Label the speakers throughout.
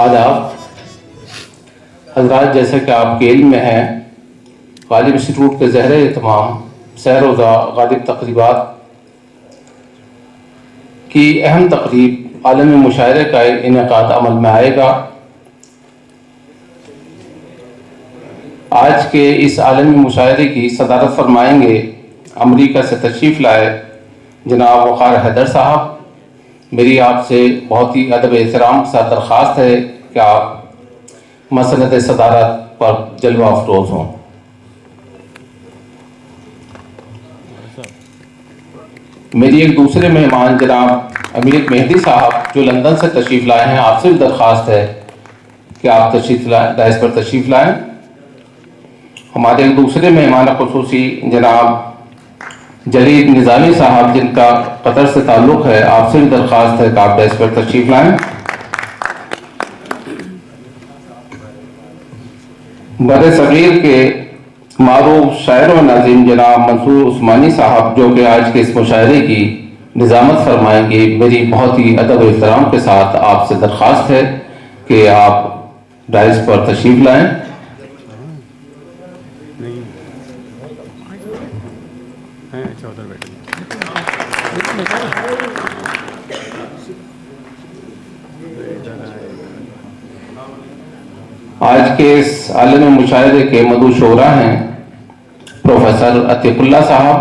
Speaker 1: आदाब हजरात, जैसे कि आपके इल्म में है, गालिब इंस्टीट्यूट के ज़हरे तमाम सह रोज़ा गालिब तकरीबात की अहम तकरीब आलमी मुशायरे का इनेकाद अमल में आएगा। आज के इस आलमी मुशायरे की सदारत फरमाएंगे अमरीका से तशरीफ़ लाए जनाब वक़ार हैदर साहब। मेरी आपसे बहुत ही अदब एहतराम के साथ दरख्वास्त है कि आप मसनद सदारत पर जलवा अफरोज़ हों। मेरी एक दूसरे मेहमान जनाब अमीर मेहदी साहब जो लंदन से तशरीफ़ लाए हैं, आपसे भी दरख्वास्त है कि आप दाइस पर तशरीफ़ लाएँ। हमारे एक दूसरे मेहमान ख़ुसूसी जनाब जलील निज़ामी साहब जिनका कतर से ताल्लुक़ है, आपसे भी दरख्वास्त है कि आप दाइस पर तशरीफ़ लाएँ। बर सग़ीर के मारूफ शायर व नाज़िम जनाब मंसूर उस्मानी साहब जो कि आज के इस मुशायरे की निज़ामत फरमाएंगे, मेरी बहुत ही अदब एहतराम के साथ आपसे दरख्वास्त है कि आप डाइस पर तशरीफ़ लाएँ। आज के इस आलमी मुशायरे के मदू शोरा हैं प्रोफेसर अतीकुल्ला साहब,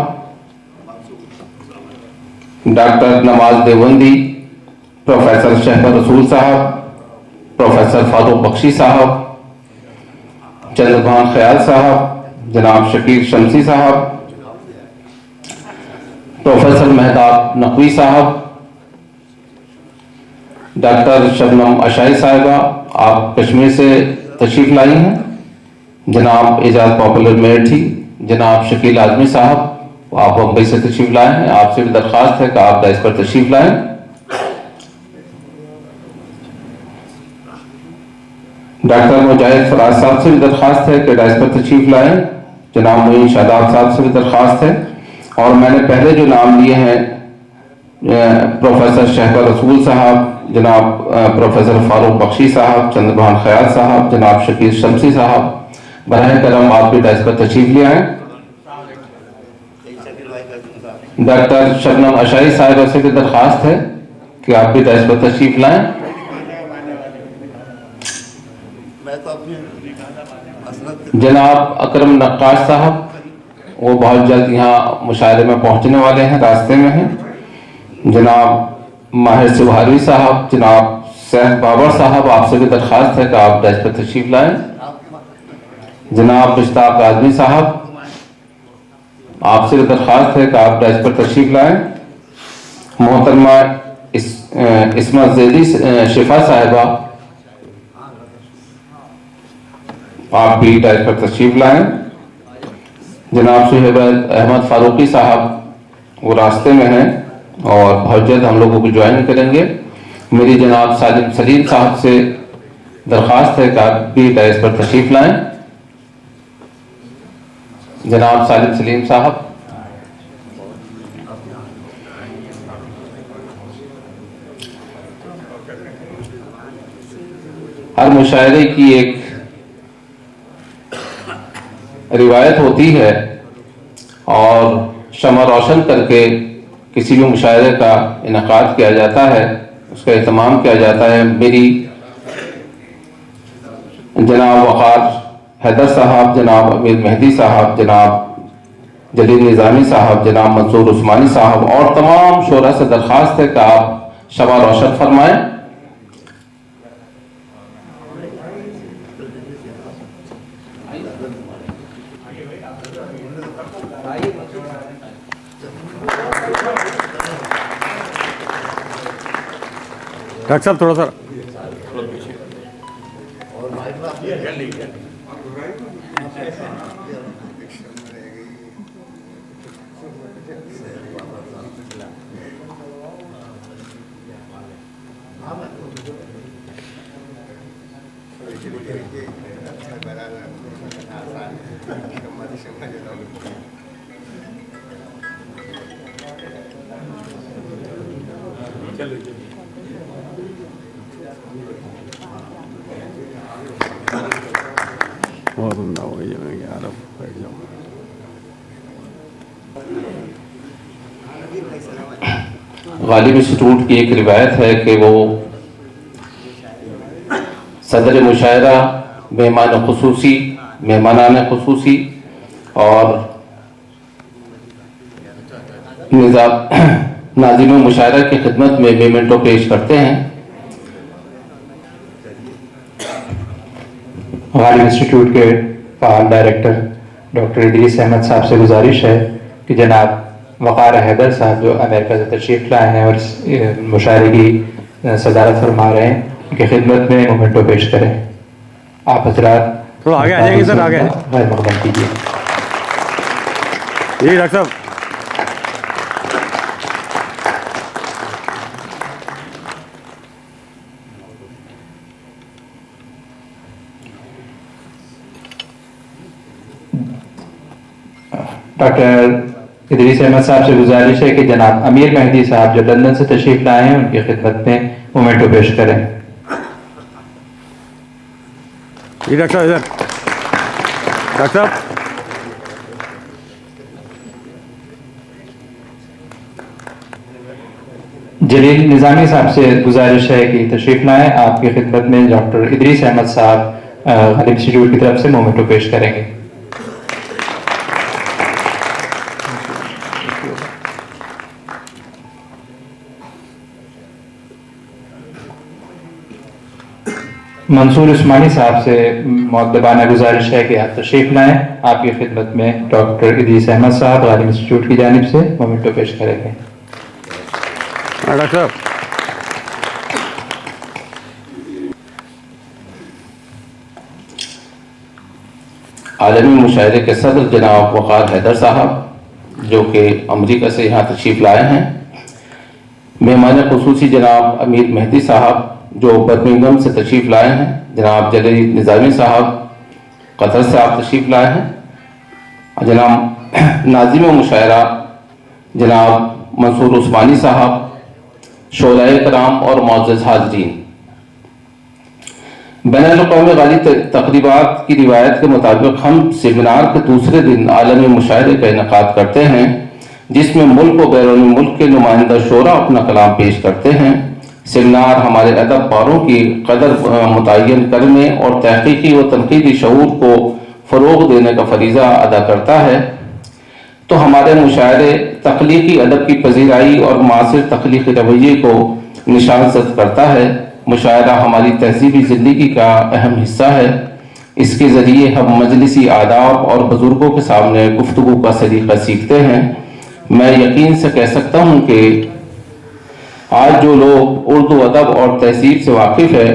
Speaker 1: डॉक्टर नवाज देवबंदी, प्रोफेसर शहबर रसूल साहब, प्रोफेसर फारूक बख्शी साहब, चंद्रभान ख्याल साहब, जनाब शकीर शमसी साहब, प्रोफेसर मेहताब नकवी साहब, डॉक्टर शबनम अशाई साहिबा, आप कश्मीर से तशरीफ़ लाई हैं, जनाब एजाज पॉपुलर मेरठी, जनाब शकील आजमी साहब, आप बम्बई से तशरीफ़ लाए हैं। आपसे भी दरख्वास्त है कि आप डाइस पर तशरीफ़ लाएँ। डॉक्टर मुजाहिद फराज साहब से भी दरख्वास्त है कि डाइस पर तशरीफ़ लाएँ। जनाब मोइन शादाब साहब से भी दरख्वास्त है। और मैंने पहले जो नाम लिए हैं, प्रोफेसर शहबर रसूल साहब, जनाब प्रोफेसर फारूक बख्शी साहब, चंद्रभान ख्याल साहब, जनाब शकीर शमसी साहब, बराह करम आप भी डाइस पर तशरीफ़ ले आएँ। डॉक्टर शबनम अशाई साहिबा से भी दरख्वास्त है कि आप भी डाइस पर तशरीफ़ लाएँ। जनाब अकरम नक्काश साहब, वो बहुत जल्द यहाँ मुशायरे में पहुँचने वाले हैं, रास्ते में हैं। जनाब माहिर सुबहारी साहब, जनाब सैफ बाबर साहब, आपसे भी दरख्वास्त है कि आप डाइस पर तशरीफ़ लाएँ। जनाब मुश्ताक आज़मी साहब, आपसे भी दरख्वास्त है कि आप डाइस पर तशरीफ़ लाएँ। मोहतरमा इस्मत ज़ैदी शिफा साहिबा, आप भी डाइस पर तशरीफ़ लाएँ। जनाब सुहेब अहमद फारूकी साहब, वो रास्ते में हैं और बहुत जल्द हम लोगों को ज्वाइन करेंगे। मेरी जनाब सालिम सलीम साहब से दरख्वास्त है कि आप भी डाइस पर तशरीफ़ लाएँ। जनाब सालिम सलीम साहब, हर मुशायरे की एक रिवायत होती है और शमा रोशन करके किसी भी मुशायरे का इनेकाद किया जाता है, उसका एहतमाम किया जाता है। मेरी जनाब वक़ार हैदर साहब, जनाब अमीर मेहदी साहब, जनाब जलील निज़ामी साहब, जनाब मंसूर उस्मानी साहब और तमाम शोरा से दरख्वास्त है कि आप शमा रोशन फरमाएँ।
Speaker 2: डॉक्टर साहब थोड़ा सा और ना हो यार, अब बैठ जाओ।
Speaker 1: गालिब इंस्टीट्यूट की एक रिवायत है कि वो सदर मुशायरा, मेहमान खुसूसी, मेहमानान खुसूसी और नाज़िम मुशायरा की खिदमत में मेमेंटो पेश करते हैं।
Speaker 3: गालिब इंस्टीट्यूट के फ़ाल डायरेक्टर डॉक्टर इदरीस अहमद साहब से गुजारिश है कि जनाब वक़ार हैदर साहब जो अमेरिका से तशरीफ़ लाए हैं और इस मुशायरे की सदारत फरमा रहे हैं, उनकी खिदमत में मोमेंटो पेश करें। आप हजरात
Speaker 2: थोड़ा आगे आ जाएंगे सर, आगे
Speaker 3: गैर मक़दम कीजिए।
Speaker 2: ये डॉक्टर साहब,
Speaker 3: डॉक्टर इदरीस अहमद साहब से गुजारिश है कि जनाब अमीर मेहदी साहब जो लंदन से तशरीफ़ लाए हैं, उनकी खिदमत में मोमेंटो पेश करें।
Speaker 2: ये डॉक्टर साहब इधर, डॉक्टर साहब
Speaker 3: जलील निज़ामी साहब से गुजारिश है कि तशरीफ़ लाएं। आपकी खिदमत में डॉक्टर इदरीस अहमद साहब गालिब इंस्टीट्यूट की तरफ से मोमेंटो पेश करेंगे। मंसूर उस्मानी साहब से मुअद्दबाना गुजारिश है कि आप तशरीफ़ लाएं। आपकी खिदमत में डॉक्टर इदरीस अहमद साहब गालिब इंस्टीट्यूट की जानिब से मोमेंटो पेश करेंगे।
Speaker 2: डॉक्टर साहब,
Speaker 1: आलमी मुशायरे के सदर जनाब वक़ार हैदर साहब जो कि अमरीका से यहाँ तशरीफ़ लाए हैं, मेहमान खुसूसी जनाब अमीर मेहदी साहब जो बर्मिंघम से तशरीफ़ लाए हैं, जनाब जलील निज़ामी साहब कतर से आप तशरीफ़ लाए हैं, जनाब नाज़िम मुशायरा जनाब मंसूर उस्मानी साहब, शोराए कराम और मुअज़्ज़ज़ हाज़रीन। बैनुल-अक़वामी गालिब तक़रीबात की रिवायत के मुताबिक हम सेमिनार के दूसरे दिन आलमी मुशायरे का इनेकाद करते हैं, जिसमें मुल्क और बैरून मुल्क के नुमाइंदा शोरा अपना कलाम पेश करते हैं। सेमिनार हमारे अदब पारों की कदर मुतय्यन करने और तहक़ीक़ी व तनक़ीदी शऊर को फ़रोग़ देने का फ़रीज़ा अदा करता है। तो हमारे मुशायरे तख्लीक़ी अदब की पजीराई और मासिर तख्लीक़ी रवैये को निशानज़द करता है। मुशायरा हमारी तहज़ीबी ज़िंदगी का अहम हिस्सा है। इसके ज़रिए हम मजलिसी आदाब और बुज़ुर्गों के सामने गुफ्तगू का सलीक़ा सीखते हैं। मैं यकीन से कह सकता हूँ कि आज जो लोग उर्दू अदब और तहज़ीब से वाकिफ़ है,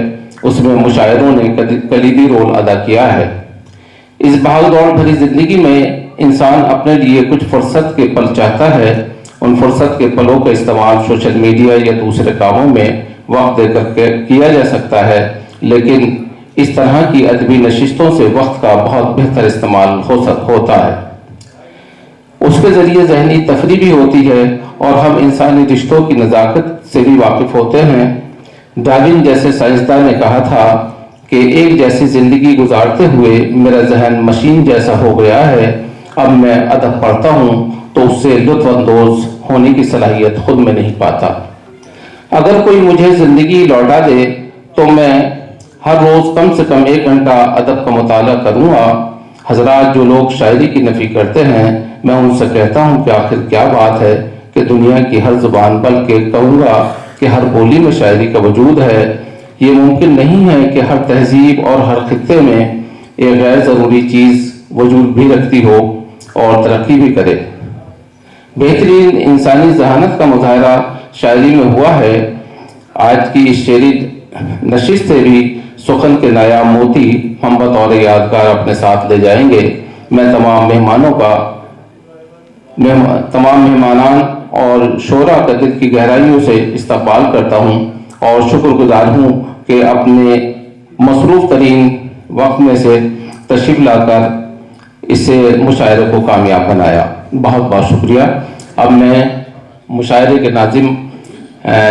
Speaker 1: उसमें मुशायरों ने कलीदी रोल अदा किया है। इस भाग दौड़ भरी ज़िंदगी में इंसान अपने लिए कुछ फ़ुर्सत के पल चाहता है। उन फ़ुर्सत के पलों का इस्तेमाल सोशल मीडिया या दूसरे कामों में वक्त देकर किया जा सकता है, लेकिन इस तरह की अदबी नशिस्तों से वक्त का बहुत बेहतर इस्तेमाल होता है। उसके ज़रिए ज़हनी तफरी भी होती है और हम इंसानी रिश्तों की नज़ाकत से भी वाकिफ़ होते हैं। डार्विन जैसे साइंसदान ने कहा था कि एक जैसी ज़िंदगी गुजारते हुए मेरा जहन मशीन जैसा हो गया है। अब मैं अदब पढ़ता हूँ तो उससे लुत्फ़अंदोज़ होने की सलाहियत खुद में नहीं पाता। अगर कोई मुझे ज़िंदगी लौटा दे तो मैं हर रोज़ कम से कम 1 घंटा अदब का मुताला करूँगा। हज़रात, जो लोग शायरी की नफ़ी करते हैं, मैं उनसे कहता हूँ कि आखिर क्या बात है कि दुनिया की हर ज़ुबान, बल्कि कहूँगा कि हर बोली में शायरी का वजूद है। ये मुमकिन नहीं है कि हर तहज़ीब और हर खित्ते में एक गैर ज़रूरी चीज़ वजूद भी रखती हो और तरक्की भी करे। बेहतरीन इंसानी जहानत का मुज़ाहरा शायरी में हुआ है। आज की इस शेरी नशिस्त से भी सुखन के नायाब मोती हम बतौर यादगार अपने साथ ले जाएंगे। मैं तमाम मेहमानान और शोरा का दिल की गहराइयों से इस्तकबाल करता हूँ और शुक्रगुजार हूँ कि अपने मसरूफ़ तरीन वक्त में से तशरीफ़ लाकर इसे मुशायरे को कामयाब बनाया। बहुत बहुत शुक्रिया। अब मैं मुशायरे के नाज़िम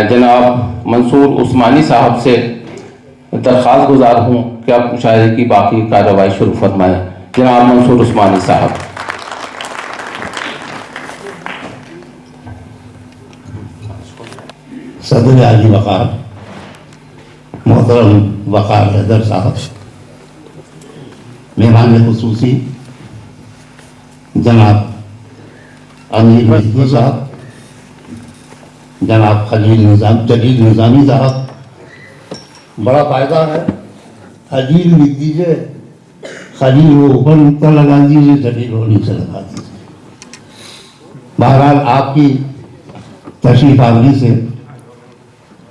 Speaker 1: जनाब मंसूर उस्मानी साहब से दरख्वास्त गुजार हूँ कि आप मुशायरे की बाकी कार्रवाई शुरू फरमाएं। जनाब मंसूर उस्मानी साहब।
Speaker 4: सदर आली वक़ार मोहतरम वक़ार हैदर साहब, मेहमान खुसूसी जनाब अमीर मेहदी साहब, जनाब जलील निज़ामी साहब, बड़ा फ़ायदा है। खलील लिख दीजिए, खलील वो ऊपर नुक्ता लगा दीजिए, जलील वो नीचे लगा दीजिए। बहरहाल आपकी तशरीफ आवरी से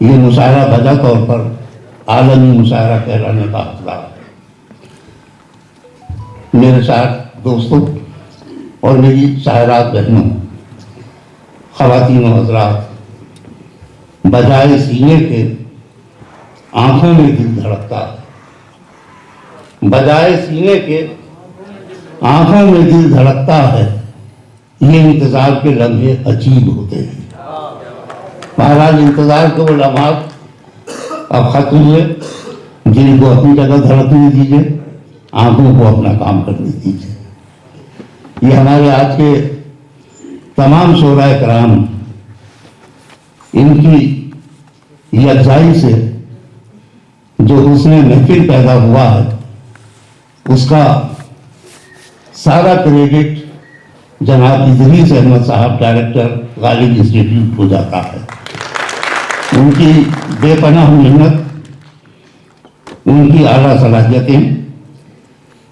Speaker 4: ये मुशायरा बजा तौर पर आलमी मुशायरा कहलाने का हकदार है। मेरे साथ दोस्तों और मेरी शायरात बहनों, ख़वातीन और हज़रात, बजाए सीने के आंखों में दिल धड़कता है, बजाए सीने के आंखों में दिल धड़कता है, ये इंतज़ार के लम्हे अजीब होते हैं। महाराज इंतज़ार के वो लम्हात अब खत्म हुए, जिनको अपनी जगह धड़कने दीजिए, आंखों को अपना काम करने दीजिए। ये हमारे आज के तमाम शोराए कराम, इनकी यकजाई से जो हुस्न महफिल पैदा हुआ है, उसका सारा क्रेडिट जनाब इदरीस अहमद साहब, डायरेक्टर गालिब इंस्टीट्यूट को जाता है। उनकी बेपनाह मेहनत, उनकी आला सलाहियतें,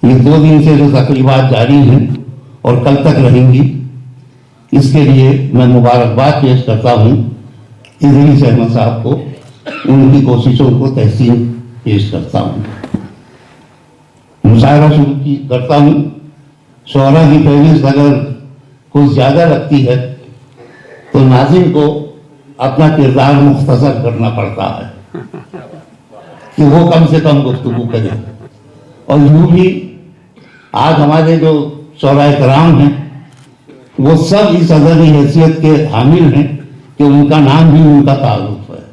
Speaker 4: ये 2 दिन से जो तकरीबात जारी हैं और कल तक रहेंगी, इसके लिए मैं मुबारकबाद पेश करता हूँ इदरीस अहमद साहब को, उनकी कोशिशों को तहसीन पेश करता हूँ। मुशायरा शुरू करता हूँ। शोरा की फहरिस्त अगर कुछ ज़्यादा लगती है तो नाज़िम को अपना किरदार मुख्तसर करना पड़ता है कि वो कम से कम गुफ्तगू करे। और यूँ भी आज हमारे जो शोराए कराम हैं, वो सब इस अदबी हैसियत के हामिल हैं कि उनका नाम भी उनका ताल्लुक़ है।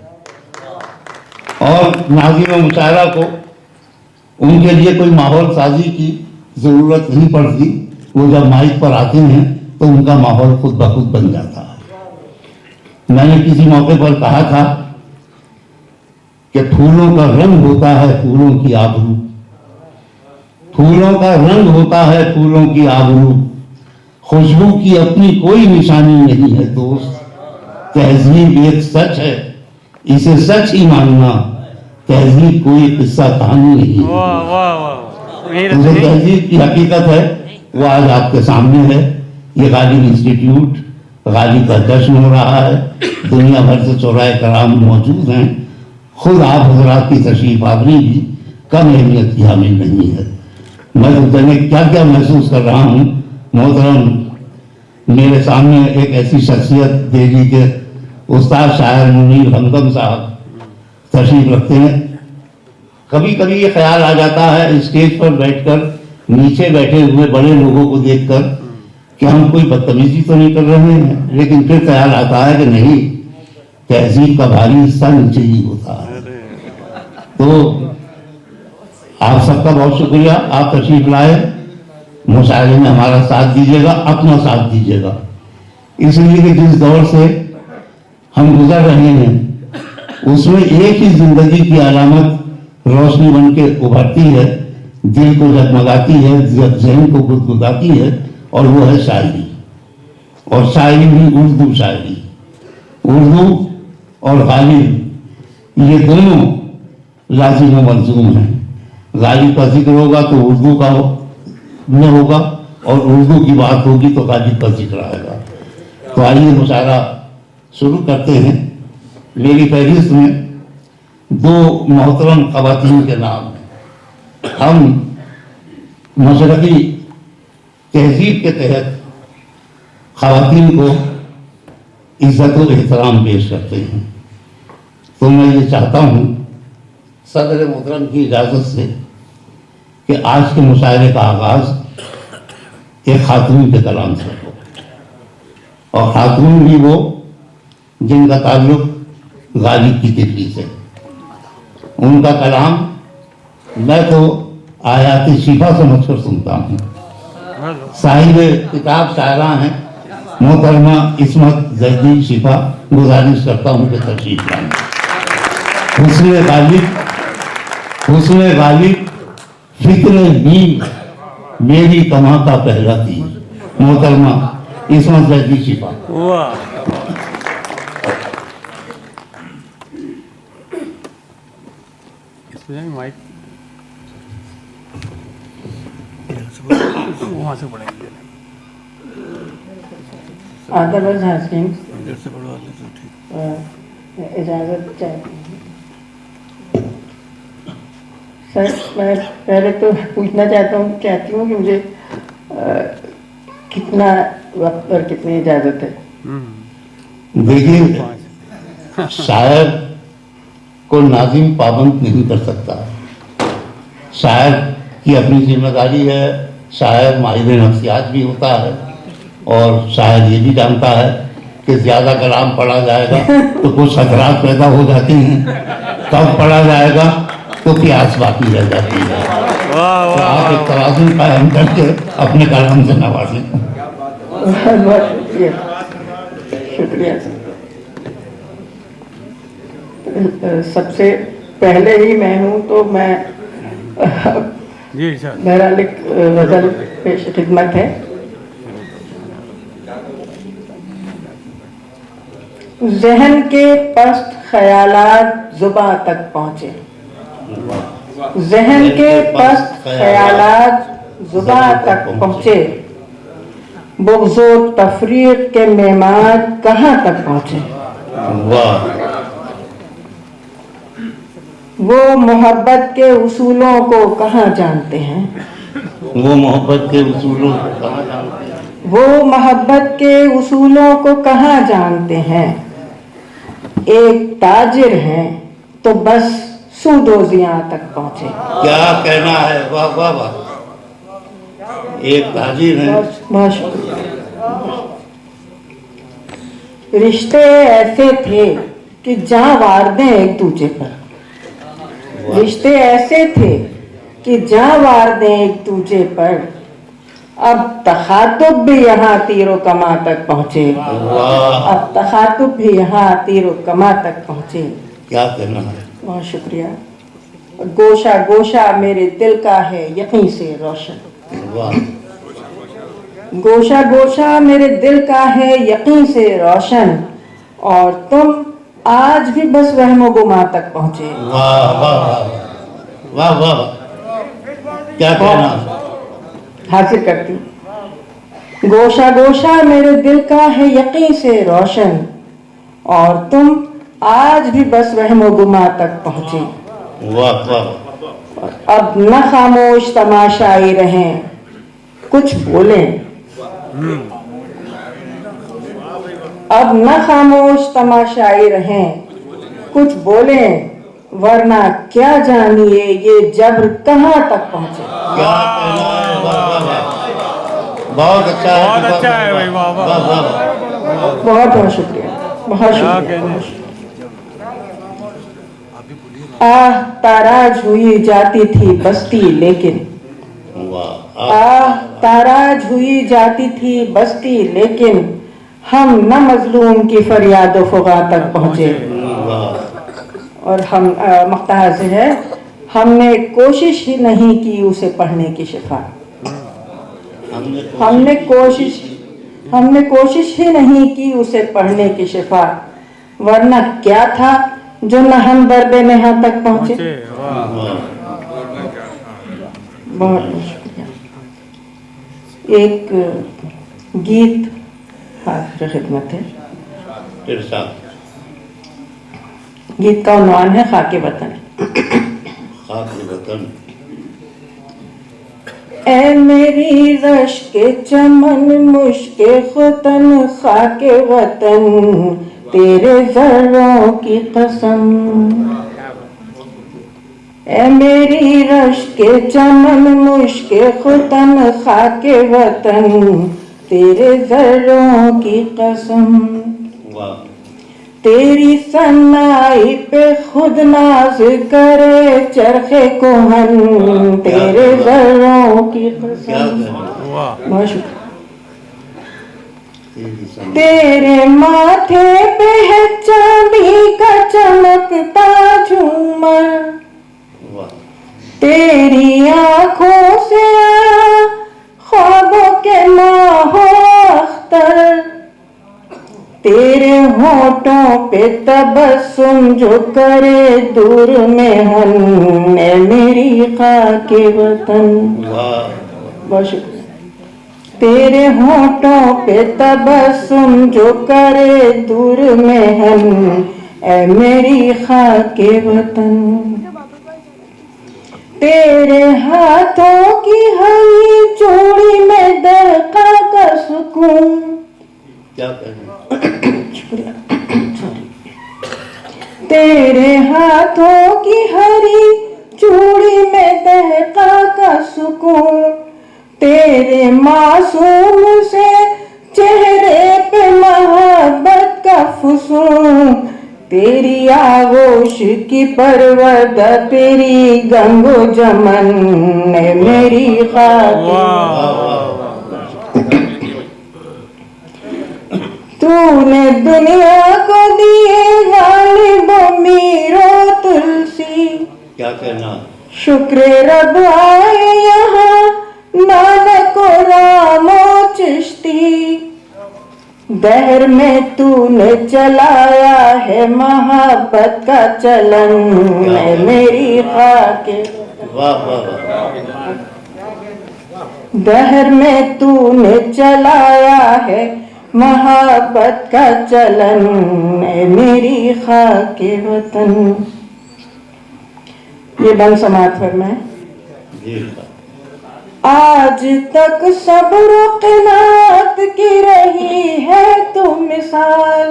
Speaker 4: और नाज़िम मुशायरा को उनके लिए कोई माहौल साजी की ज़रूरत नहीं पड़ती, वो जब माइक पर आते हैं तो उनका माहौल खुद ब खुद बन जाता है। मैंने किसी मौके पर कहा था कि फूलों का रंग होता है फूलों की आबरू, फूलों का रंग होता है फूलों की आबरू, खुशबू की अपनी कोई निशानी नहीं है दोस्त, तहजीब एक सच है इसे सच ही मानना, तहजीब कोई किस्सा कहानी नहीं है। तो तहजीब की हकीकत है वो आज आपके सामने है। ये गालिब इंस्टीट्यूट, गालिब का जश्न हो रहा है, दुनिया भर से शोराए कराम मौजूद हैं। खुद आप हजरात की तशरीफ आवरी भी कम अहमियत की हामिल नहीं है। मैं तो क्या क्या महसूस कर रहा हूँ। मोहतरम मेरे सामने एक ऐसी शख्सियत दिल्ली के उस्ताद शायर मुनीर हमदम साहब तशरीफ रखते हैं। कभी कभी ये ख्याल आ जाता है स्टेज पर बैठकर नीचे बैठे हुए बड़े लोगों को देखकर कि हम कोई बदतमीजी तो नहीं कर रहे हैं, लेकिन फिर ख्याल आता है कि नहीं, तहजीब का भारी हिस्सा नीचे ही होता है। तो आप सबका बहुत शुक्रिया, आप तशरीफ लाए, मुशायरे में हमारा साथ दीजिएगा, अपना साथ दीजिएगा। इसलिए कि जिस दौर से हम गुजर रहे हैं उसमें एक ही जिंदगी की अलामत रोशनी बन के उभरती है, दिल को जगमगाती है, जहन को गुदगुदाती है, और वो है शायरी। और शायरी भी उर्दू शायरी, उर्दू और गालिब ये दोनों लाजिम व मलजूम हैं। गालिब का जिक्र होगा तो उर्दू का में होगा, और उर्दू की बात होगी तो गालिब का जिक्र आएगा। तो आइए मुशायरा शुरू करते हैं। मेरी फहरिस्त में 2 मोहतरम ख़वातीन के नाम हैं। हम मशरक़ी तहजीब के तहत ख़वातीन को इज़्ज़त और एहतराम पेश करते हैं। तो मैं ये चाहता हूँ सदर मोहतरम की इजाज़त से कि आज के मुशायरे का आगाज़ एक खातून के कलाम से हो, और खातून भी वो जिनका ताल्लुक गालिब की तितली से। उनका कलाम मैं तो आयाती शिफा समझकर सुनता हूँ। साहिब किताब शायरा हैं मोहतरमा इस्मत जैदी शिफा, गुजारिश करता हूँ कि तशरीफ लाएं। हुस्न गालिब फिक्र ही मेरी कमा का पहला थी, मोहतरमा इस्मत जैदी शिफा।
Speaker 2: वाह, इसमें माइक वहाँ से पढ़ेंगे।
Speaker 5: आदरवाइज हाज़रीन,
Speaker 2: इधर से पढ़वा ले तो ठीक।
Speaker 5: इजाज़त चाहती हूँ। सर, मैं पहले तो पूछना चाहती हूँ कि मुझे कितना वक्त और कितनी इजाज़त है।
Speaker 4: देखिए, शायर को नाज़िम पाबंद नहीं कर सकता। शायर की अपनी जिम्मेदारी है। शायर माहिर नफ्सियात भी होता है और शायर ये भी जानता है कि ज़्यादा कलाम पढ़ा जाएगा तो कुछ खतरात पैदा हो जाते हैं, कब पढ़ा जाएगा तो प्यास बाकी रह जाती है। तो आप एक तवाज़ुन कायम करके अपने कलाम से नवाजें।
Speaker 5: बहुत शुक्रिया सर। सबसे पहले ही मैं हूँ तो मैं
Speaker 2: जी सर।
Speaker 5: बहरहाल एक गज़ल पेश खिदमत है। ज़हन के पस्त ख़यालात ज़ुबां तक पहुँचे, ज़हन के पस्त ख़यालात ज़ुबां तक पहुँचे, बुग़्ज़ो तफ़रीक़ के मेहमान कहाँ तक पहुँचे।
Speaker 4: वाह,
Speaker 5: वो मोहब्बत के उसूलों को कहाँ जानते हैं,
Speaker 4: वो मोहब्बत के उसूलों को कहाँ जानते हैं।
Speaker 5: वो मोहब्बत के उसूलों को कहाँ जानते हैं। एक ताजिर हैं तो बस सूदोजियां तक पहुँचे।
Speaker 4: क्या कहना है, वाह वाह वाह। एक ताजिर है।
Speaker 5: बहुत शुक्रिया। रिश्ते ऐसे थे कि जां वार दें एक दूजे पर, रिश्ते ऐसे थे कि जां वार दें एक दूजे पर, अब तखातुब भी यहाँ तीरो कमा तक पहुँचे, अब तखातुब भी यहाँ तीरो कमा तक पहुँचे।
Speaker 4: क्या कहना है।
Speaker 5: बहुत शुक्रिया। गोशा गोशा मेरे दिल का है यकीन से रोशन,
Speaker 4: वाह,
Speaker 5: गोशा गोशा मेरे दिल का है यकीन से रोशन, और तुम आज भी बस वहमो गुमा तक पहुँचे।
Speaker 4: वाह वाह वाह वाह वाह, क्या कहना है।
Speaker 5: हासिल करती हूँ। गोशा गोशा मेरे दिल का है यकीन से रोशन, और तुम आज भी बस वहमो गुमा तक पहुँचे।
Speaker 4: वाह वाह,
Speaker 5: अब न खामोश तमाशाई रहें, कुछ बोलें। अब न खामोश तमाशाई रहें, कुछ बोलें, वरना क्या जानिए ये जब्र कहाँ तक पहुँचे।
Speaker 4: क्या कहना है। वाह वाह वाह, बहुत अच्छा है,
Speaker 2: बहुत अच्छा है भाई, वाह वाह।
Speaker 4: वाह वाह।
Speaker 5: बहुत बहुत शुक्रिया, बहुत
Speaker 2: क्या
Speaker 5: शुक्रिया।
Speaker 2: कहने।
Speaker 5: आह ताराज हुई जाती थी बस्ती लेकिन,
Speaker 4: वाह,
Speaker 5: आह ताराज हुई जाती थी बस्ती लेकिन, हम न मजलूम की फरियाद फुगा तक पहुँचे।
Speaker 4: वाह,
Speaker 5: और हम मक्ता से है, हमने कोशिश ही नहीं की उसे पढ़ने की शिफा, हमने कोशिश ही नहीं की उसे पढ़ने की शिफा, वरना क्या था जो न हम दर्द नेहा तक पहुँचे। बहुत शुक्रिया। एक गीत हाजिर खिदमत है।
Speaker 4: इरशाद।
Speaker 5: गीत का उन्वान है खाके वतन।
Speaker 4: खाके वतन।
Speaker 5: ऐ मेरी रश के चमन मुश्के खुतन खाके वतन, तेरे जर्रों की कसम। ऐ मेरी रश के चमन मुश्के खुतन खाके वतन, तेरे जर्रों की कसम। तेरी सन्नाई पे खुद नाज करे चरखे कोहन, तेरे जर्रों की कसम। बहुत शुक्रिया। तेरे माथे पे है चांदी का चमकता झूमर, तेरी आंखों से आया ख्वाबों के माहो अख्तर, तेरे होठों पे तबस्सुम जो करे दूर में हन, ए मेरी खाके वतन। बहुत शुक्रिया। तेरे होठों पे तबस्सुम जो करे दूर में हन, ए मेरी खाके वतन। तेरे हाथों की हरी चूड़ी में दहका का सुकून,
Speaker 4: क्या कहना।
Speaker 5: शुक्रिया। तेरे हाथों की हरी चूड़ी में दहका का सुकून, तेरे मासूम से चेहरे पे मोहब्बत का फुसून, तेरी आगोश की परवदा तेरी गंगो जमन, मेरी खाके। तूने दुनिया को दिए गालिबो मीरो तुलसी,
Speaker 4: क्या कहना।
Speaker 5: शुक्र रब आए यहाँ नानको रामो चिश्ती, दहर में तूने चलाया है मोहब्बत का चलन, मेरी खाके।
Speaker 4: वाह वाह वाह।
Speaker 5: दहर में तूने चलाया है मोहब्बत का चलन, मेरी खाके वतन। ये बंद समाप्त फरमाए। आज तक सब्र क़नाअत की रही है तू मिसाल,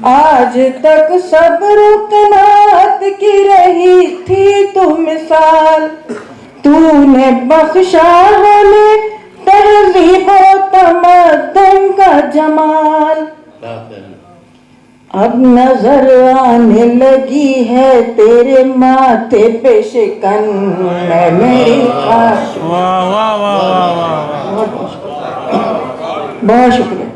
Speaker 5: आज तक सब्र क़नाअत की रही थी तू मिसाल, तूने बख्शा हमें तहज़ीब व तमद्दुन का जमाल। अब नजर आने लगी है तेरे माथे पे शिकन, मेरी खाक।
Speaker 2: वाह वाह वाह वाह।
Speaker 5: बहुत शुक्रिया।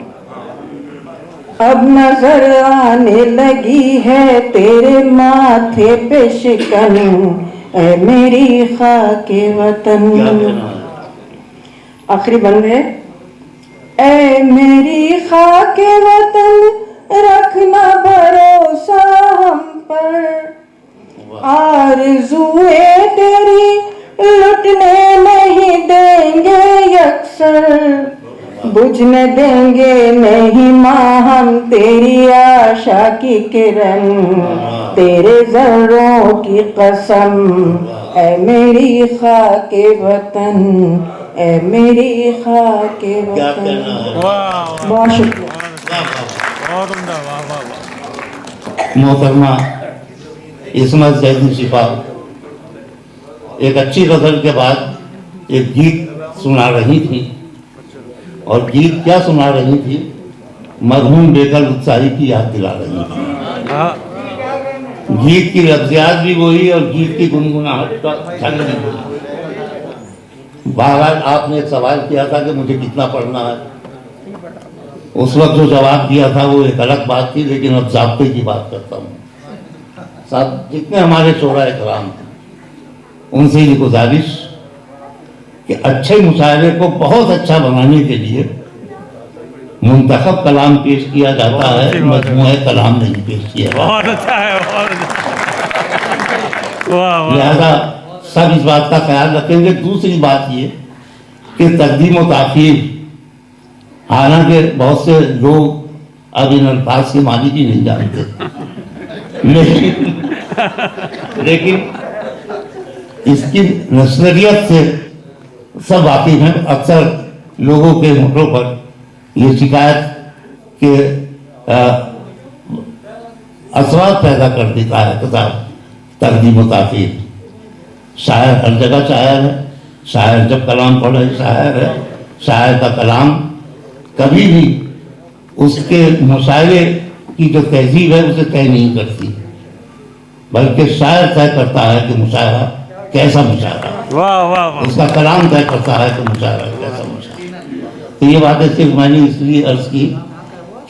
Speaker 5: अब नजर आने लगी है तेरे माथे पे शिकन, ऐ मेरी खाके वतन। आखिरी बंद है। ऐ मेरी खाके वतन रखना भरोसा हम पर, आरज़ुए तेरी लुटने नहीं देंगे यकसर, बुझने देंगे नहीं माँ हम तेरी आशा की किरण, तेरे जर्रों की कसम, ऐ मेरी खाके वतन, ऐ मेरी खाके वतन। बहुत शुक्रिया।
Speaker 4: मोहतरमा इस्मत जैदी शिफा एक अच्छी गजल के बाद एक गीत सुना रही थी, और गीत क्या सुना रही थी, मरहूम बेकल उत्साही की याद दिला रही थी। गीत की लफ्ज़ियात भी वही और गीत की गुनगुनाहट का ढंग भी वही। बहरहाल आपने एक सवाल किया था कि मुझे कितना पढ़ना है, उस वक्त जो जवाब दिया था वो एक अलग बात थी, लेकिन अब ज़ाब्ते की बात करता हूँ। साहब जितने हमारे शोराए कराम उनसे ये गुजारिश कि अच्छे मुशायरे को बहुत अच्छा बनाने के लिए मुंतखब कलाम पेश किया जाता है, मजमूए कलाम नहीं पेश किया जाता।
Speaker 2: बहुत अच्छा है, बहुत अच्छा। वाह वाह।
Speaker 4: लिहाजा सब इस बात का ख्याल रखेंगे। दूसरी बात ये कि तकदीम व ताखीर, हालांकि बहुत से लोग अब इन अल्फाज के मानी भी नहीं जानते, लेकिन इसकी नस्लियत से सब वाकिफ हैं। अक्सर लोगों के मुखों पर ये शिकायत के असरात पैदा कर देता है किताब तकदीम व ताखीर। शायर हर जगह शायर है, शायर जब कलाम पढ़े शायर है, शायर का कलाम कभी भी उसके मुशायरे की जो तहजीब है उसे तय नहीं करती, बल्कि शायर तय करता है कि मुशायरा कैसा मुशायरा,
Speaker 2: वाह वाह वाह।
Speaker 4: उसका कलाम तय करता है कि मुशायरा कैसा मुशायरा। तो ये बातें सिर्फ मैंने इसलिए अर्ज की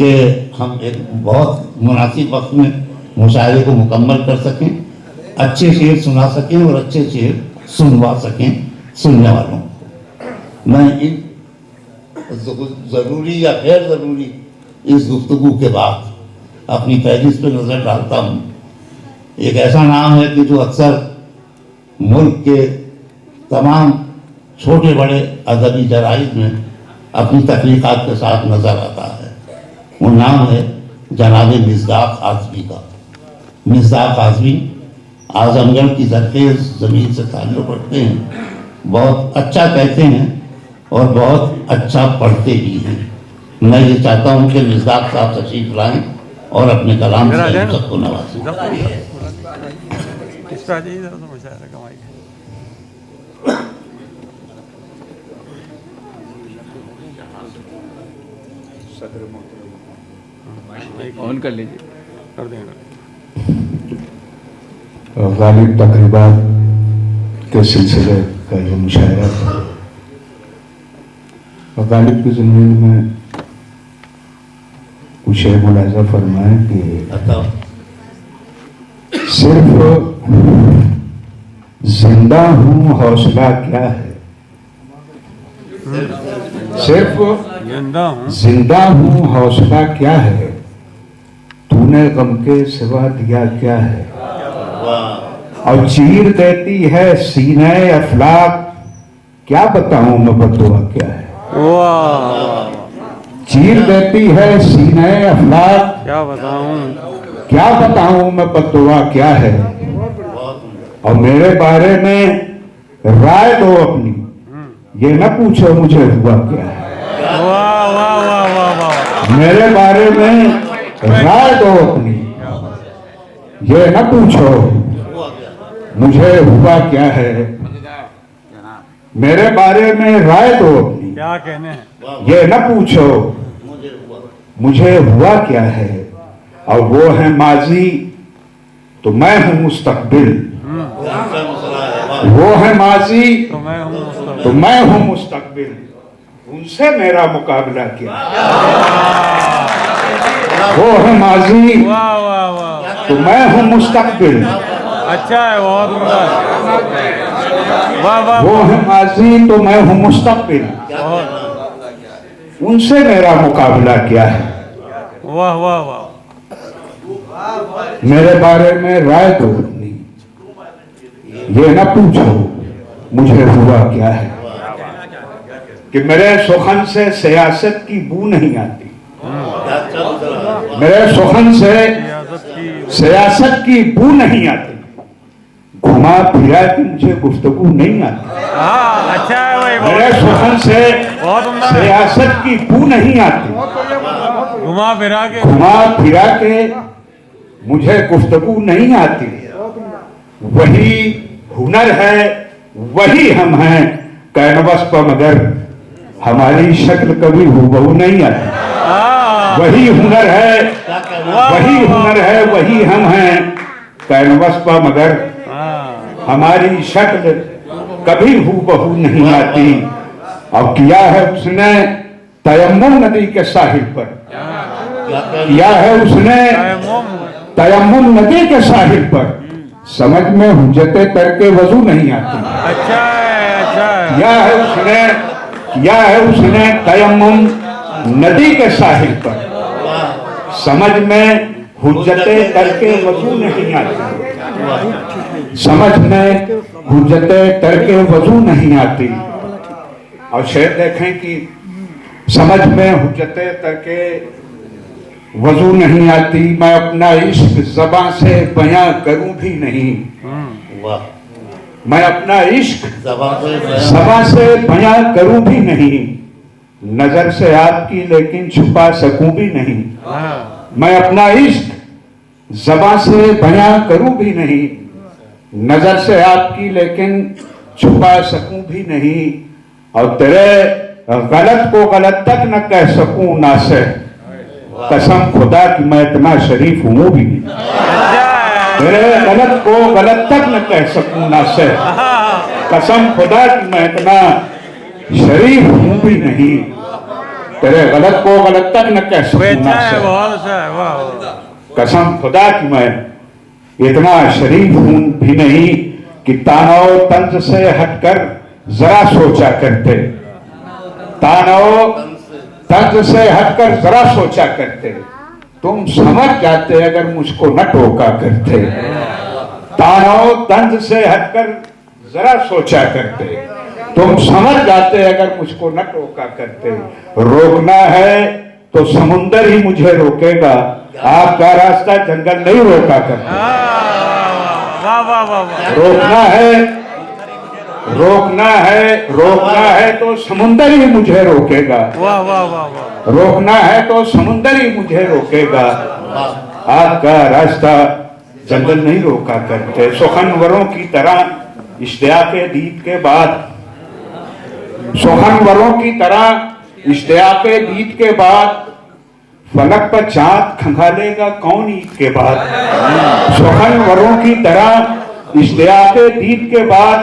Speaker 4: कि हम एक बहुत मुनासिब वक्त में मुशायरे को मुकम्मल कर सकें, अच्छे शेर सुना सकें और अच्छे शेर सुनवा सकें सुनने वालों को। मैं इन ज़रूरी या गैर ज़रूरी इस गुफ्तगू के बाद अपनी फहरिस्त पे नज़र डालता हूँ। एक ऐसा नाम है कि जो अक्सर मुल्क के तमाम छोटे बड़े अदबी जराइद में अपनी तख्लीक़ात के साथ नज़र आता है। वो नाम है जनाब मिस्दाक आज़मी का। मिस्दाक आज़मी आज़मगढ़ की ज़रखेज़ ज़मीन से ताल्लुक़ रखते हैं, बहुत अच्छा कहते हैं और बहुत अच्छा पढ़ते भी हैं। मैं ये चाहता हूँ कि मिस्दाक साहब तशरीफ लाएँ और अपने कलाम से हम सबको नवाजें।
Speaker 2: ऑन कर लीजिए, कर देंगे।
Speaker 6: गालिब तकरीबात के सिलसिले का ये मुशायरा था। और गालिब की ज़मीन में कुछ मुलाज़ा फरमाए कि सिर्फ जिंदा हूँ हौसला क्या है, सिर्फ जिंदा हूँ हौसला क्या है, तूने गम के सिवा दिया क्या है। और चीर देती है सीने अफलाक, क्या बताऊं मैं बददुआ क्या है। चीर देती है सीने अफलाक, क्या बताऊं मैं बददुआ क्या है। और मेरे बारे में राय दो अपनी, ये न पूछो मुझे हुआ क्या है। मेरे बारे में राय दो अपनी, ये न पूछो मुझे हुआ क्या है। मेरे बारे में राय दो अपनी,
Speaker 2: क्या कहने हैं,
Speaker 6: ये न पूछो मुझे हुआ क्या है। और वो है माजी तो मैं हूं मुस्तकबिल, वो है माजी तो मैं हूं मुस्तकबिल, उनसे मेरा मुकाबला क्या। वो है माजी तो मैं हूं मुस्तकबिल,
Speaker 2: अच्छा है, बहुत
Speaker 6: वो है माजी तो मैं हूं मुस्तकबिल, उनसे मेरा मुकाबला क्या है।
Speaker 2: वाह वाह वाह।
Speaker 6: मेरे बारे में राय दो अपनी, ये ना पूछो मुझे हुआ क्या है। कि मेरे सुखन से सियासत की बू नहीं आती, मेरे सुखन से सियासत की बू नहीं आती, घुमा फिरा की मुझे गुफ्तगू नहीं आती।
Speaker 2: अच्छा है भाई,
Speaker 6: मेरे सुखन से सियासत की बू नहीं आती,
Speaker 2: घुमा फिरा के
Speaker 6: मुझे गुफ्तगू नहीं आती। वही हुनर है वही हम हैं कैनवस पर, मगर हमारी शक्ल कभी हूबहू नहीं आती। वही हुनर है वही हम हैं कैनवस पर, मगर हमारी शक्ल कभी हूबहू नहीं आती। अब किया है उसने तयम्मुम नदी के साहिल पर, किया है उसने तयम्मुम नदी के साहिल पर, समझ में हुज्जते तरके वजू नहीं आती।
Speaker 2: अच्छा है।
Speaker 6: किया है उसने तयम्मुम नदी के साहिल पर, समझ में हुज्जते तरके वजू नहीं आती। समझ में हुज्जते तरके वजू नहीं आती। और शेर देखें कि समझ में हुज्जते तरके वजू नहीं आती, मैं अपना इश्क ज़बां से बयां करूं भी नहीं। मैं अपना इश्क ज़बां से बयां करूं भी नहीं, नजर से आपकी लेकिन छुपा सकूं भी नहीं। मैं अपना इश्क ज़बां से बयां करूं भी नहीं, नजर से आपकी लेकिन छुपा सकूं भी नहीं। और तेरे गलत को गलत तक न कह सकूं ना से, कसम खुदा की मैं इतना शरीफ हूं भी नहीं, मेरे गलत को गलत तक न कह सकूं ना से, कसम खुदा की मैं इतना शरीफ हूं भी नहीं, तेरे गलत को गलत तक न कह सकूं
Speaker 2: अच्छा
Speaker 6: ना
Speaker 2: है,
Speaker 6: से,
Speaker 2: बहुत अच्छा है, वाह वाह।
Speaker 6: कसम खुदा की मैं इतना शरीफ हूं भी नहीं कि तानव तंज से हटकर जरा सोचा करते, तानव तंज से हटकर जरा सोचा करते, तुम समझ जाते अगर मुझको न टोका करते, तानव तंज से हटकर जरा सोचा करते, तुम समझ जाते अगर मुझको न टोका करते, रोकना है तो समुंदर ही मुझे रोकेगा, आपका रास्ता जंगल नहीं रोका करता,
Speaker 2: वाह वाह वाह वाह।
Speaker 6: रोकना है तो समुंदर ही मुझे रोकेगा,
Speaker 2: वाह वाह वाह वाह।
Speaker 6: रोकना है तो समुंदर ही मुझे रोकेगा, आपका रास्ता जंगल नहीं रोका करते, सुखनवरों की तरह इश्तियाक़े दीद के बाद, सुखनवरों की तरह इश्तियाक़े दीद के बाद, फलक पर चांद खंगालेगा कौन ईद के बाद, सुखनवरों की तरह इश्तियाक़े दीद के बाद,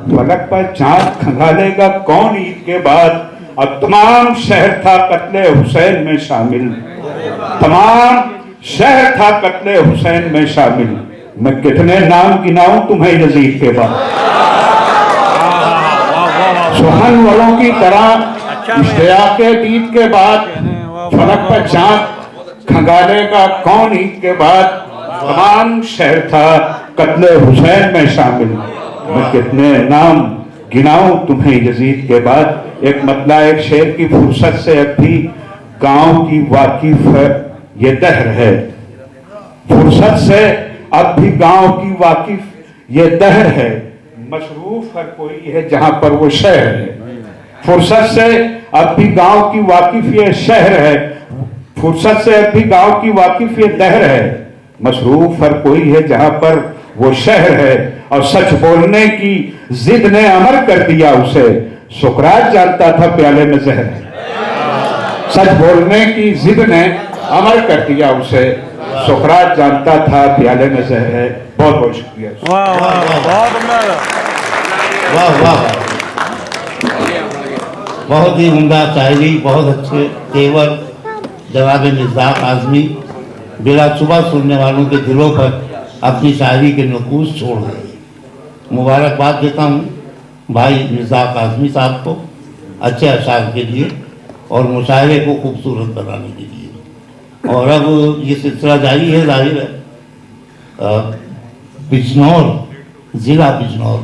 Speaker 6: फलक पर चांद खंगालेगा कौन ईद के बाद, अब तमाम शहर था कत्ले हुसैन में शामिल, तमाम शहर था कत्ले हुसैन में शामिल, मैं कितने नाम गिनाऊं तुम्हें यजीद के बाद, सुहन वालों की तरह इश्तियाक़े दीद के बाद, फलक पर चांद खंगालेगा कौन ईद के बाद, तमाम शहर था कत्ले हुसैन में शामिल, मैं कितने नाम गिनाऊं तुम्हें यजीद के बाद। एक मतला एक शेर की फुर्सत से अब भी गांव की वाकिफ है ये दहर है, फुर्सत से अब भी गांव की वाकिफ ये दहर है, मशरूफ हर कोई है जहां पर वो शहर है, फुर्सत से अब भी गांव की वाकिफ ये शहर है, फुर्सत से अब भी गांव की वाकिफ ये दहर है, मशरूफ हर कोई है जहां पर वो शहर है, और सच बोलने की जिद ने अमर कर दिया उसे, सुकरात जानता था प्याले में जहर है, सच बोलने की जिद ने अमर कर दिया उसे, सुकरात जानता था प्याले में जहर है। बहुत बहुत शुक्रिया।
Speaker 2: वाह वाह वाह, बहुत उम्दा।
Speaker 4: वाह वाह, बहुत ही उम्दा शायरी, बहुत अच्छे तेवर जनाब मिर्ज़ा आज़मी बिला सुबह सुनने वालों के दिलों पर अपनी शायरी के नकूस छोड़ गए। मुबारकबाद देता हूँ भाई मिर्ज़ा आज़मी साहब को अच्छे अशार के लिए और मुशायरे को खूबसूरत बनाने के लिए। और अब ये सिलसिला जारी है, जाहिर है बिजनौर, ज़िला बिजनौर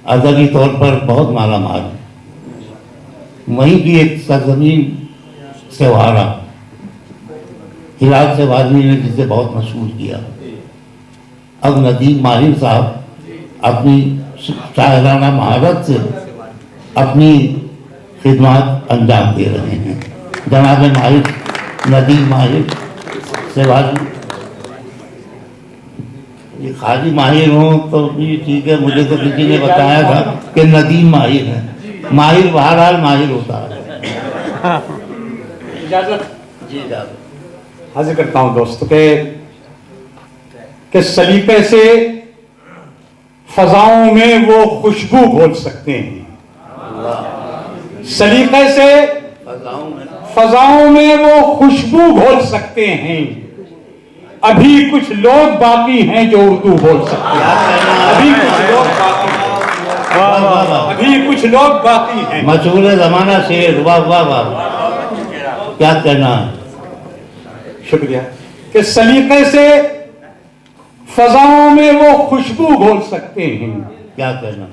Speaker 4: अदबी तौर पर बहुत माला माल, वहीं की एक सरजमीन सेवारा, हिलाल सेवारनी ने जिसे बहुत मशहूर किया। अब नदीम माहिर साहब अपनी शायराना महारत से अपनी खिदमत अंजाम दे रहे हैं। जनाब माहिर नदीम माहिर सेवारनी, ये खाली माहिर हो तो भी ठीक है, मुझे तो किसी ने बताया था कि नदीम माहिर है, माहिर बहरहाल माहिर होता है।
Speaker 6: इजाजत
Speaker 4: जी इजाजत।
Speaker 6: हाजिर करता हूं दोस्तों के सलीके से फजाओं में वो खुशबू घोल सकते हैं, सलीके से फजाओं में वो खुशबू घोल सकते हैं, अभी कुछ लोग बाकी हैं जो उर्दू बोल सकते हैं, अभी कुछ लोग बाकी हैं, अभी कुछ लोग बाकी हैं।
Speaker 4: मशहूर जमाना शेर, वाह वाह वाह, क्या कहना है।
Speaker 6: शुक्रिया। कि सलीके से फजाओं में वो खुशबू घोल सकते हैं,
Speaker 4: क्या कहना,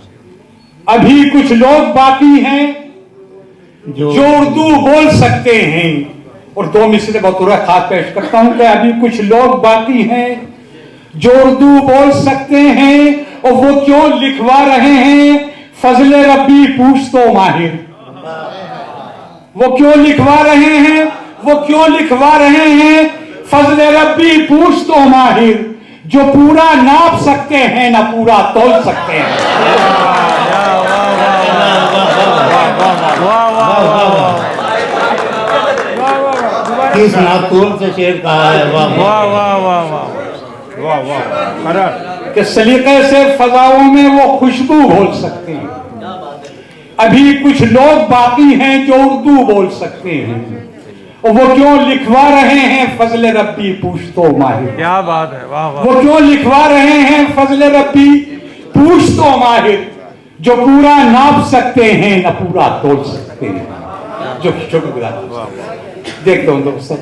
Speaker 6: अभी कुछ लोग बाकी हैं जो उर्दू बोल सकते हैं। और दो मिसरे बतौर खास पेश करता हूं कि अभी कुछ लोग बाकी हैं जो उर्दू बोल सकते हैं, और वो क्यों लिखवा रहे हैं फजले रब्बी पूछ तो माहिर, वो क्यों लिखवा रहे हैं, वो क्यों लिखवा रहे हैं फजले रब्बी पूछ तो माहिर, जो पूरा नाप सकते हैं ना पूरा तोल सकते हैं।
Speaker 4: किस नातून से शेर कहा है, वाह
Speaker 2: वाह वाह वाह वाह वाह वाह करण
Speaker 6: कि सलीके से फजाओं में वो खुशबू घोल सकते हैं। अभी कुछ लोग बाकी हैं जो उर्दू बोल सकते हैं, और वो क्यों लिखवा रहे हैं फजले रब्बी पूछ तो माहिर।
Speaker 2: क्या बात है, वाह वाह।
Speaker 6: वो क्यों लिखवा रहे हैं फजले रब्बी पूछ तो माहिर, जो पूरा नाप सकते हैं न पूरा तोड़ सकते हैं। जो शुक्रगुजार देखता हूँ दोस्तों,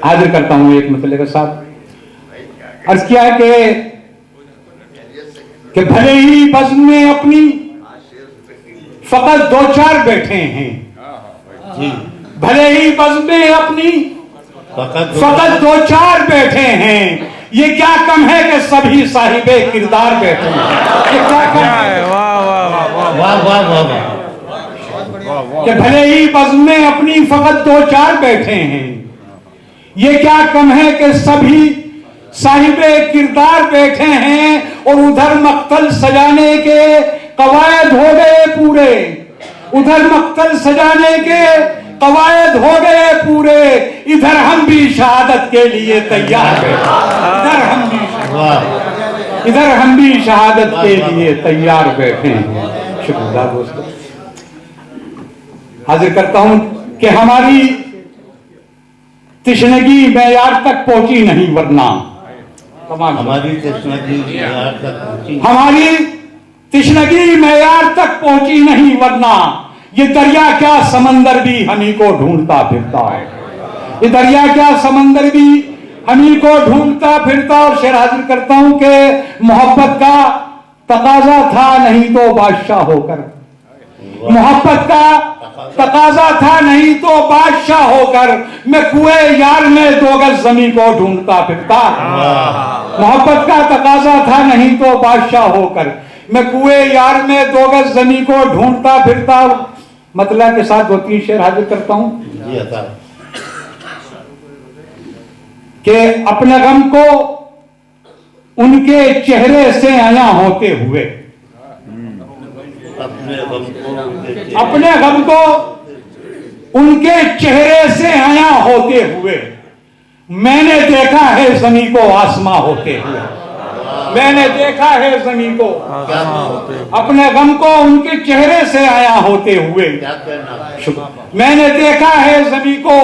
Speaker 6: हाजिर करता हूँ एक मसले के साथ। अर्ज किया है कि भले ही बज़्म में अपनी फकत दो चार बैठे हैं,
Speaker 4: जी,
Speaker 6: भले ही बज़्म में अपनी फकत दो चार बैठे हैं, ये क्या कम है कि सभी साहिबे किरदार बैठे हैं। ये क्या कम
Speaker 2: क्या
Speaker 6: है
Speaker 2: है, वाह वाह वाह वाह
Speaker 4: वाह वाह वाह वाह।
Speaker 6: कि भले ही बज़्म में अपनी फकत दो चार बैठे हैं, ये क्या कम है कि सभी साहिबे किरदार बैठे हैं, और उधर मक्तल सजाने के कवायद हो गए पूरे, उधर मक्तल सजाने के कवायद हो गए पूरे, इधर हम भी शहादत के लिए तैयार बैठे, इधर हम भी शहादत के लिए तैयार बैठे हैं। शुक्रिया दोस्तों, हाजिर करता हूं कि हमारी तिश्नगी मेयार तक पहुंची नहीं, वरना तमाम
Speaker 4: हमारी तिश्नगी मेयार तक पहुंची,
Speaker 6: हमारी तिश्नगी मेयार तक पहुंची नहीं, वरना ये दरिया क्या समंदर भी हमी को ढूंढता फिरता है, ये दरिया क्या समंदर भी हमी को ढूंढता फिरता। और शेर हाजिर करता हूं कि मोहब्बत का तकाजा था नहीं तो बादशाह होकर, मोहब्बत का तकाजा था नहीं तो बादशाह होकर, मैं कुए यार में दो गज जमीन को ढूंढता फिरता। मोहब्बत का तकाजा था नहीं तो बादशाह होकर, मैं कुए यार में दो गज जमीन को ढूंढता फिरता। मतलब के साथ दो तीन शेर हाजिर करता हूं
Speaker 4: जी अता।
Speaker 6: कि अपने गम को उनके चेहरे से आया होते हुए, अपने गम को उनके चेहरे से आया होते हुए, मैंने देखा है जमी को आसमां होते हुए, मैंने देखा है जमी को, अपने गम को उनके चेहरे से आया होते हुए, मैंने देखा है जमी को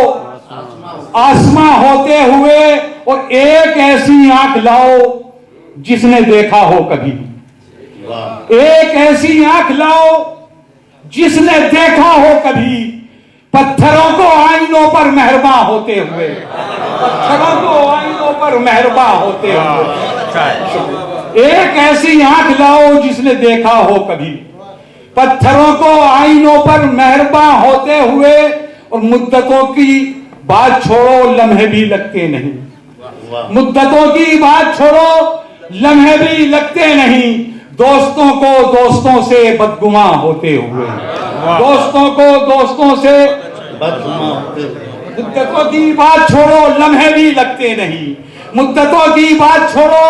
Speaker 6: आसमां होते हुए, और एक ऐसी आंख लाओ जिसने देखा हो कभी, एक ऐसी आंख लाओ जिसने देखा हो कभी, पत्थरों को आईनों पर मेहरबान होते हुए, पत्थरों को आईनों पर मेहरबान होते हुए। एक ऐसी आंख लाओ जिसने देखा हो कभी, पत्थरों को आईनों पर मेहरबान होते हुए, और मुद्दतों की बात छोड़ो लम्हे भी लगते नहीं, मुद्दतों की बात छोड़ो लम्हे भी लगते नहीं, दोस्तों को दोस्तों से बदगुमा होते हुए, दोस्तों को दोस्तों से
Speaker 4: बदगुमा होते हुए,
Speaker 6: मुद्दतों की बात छोड़ो लम्हे भी लगते नहीं, मुद्दतों की बात छोड़ो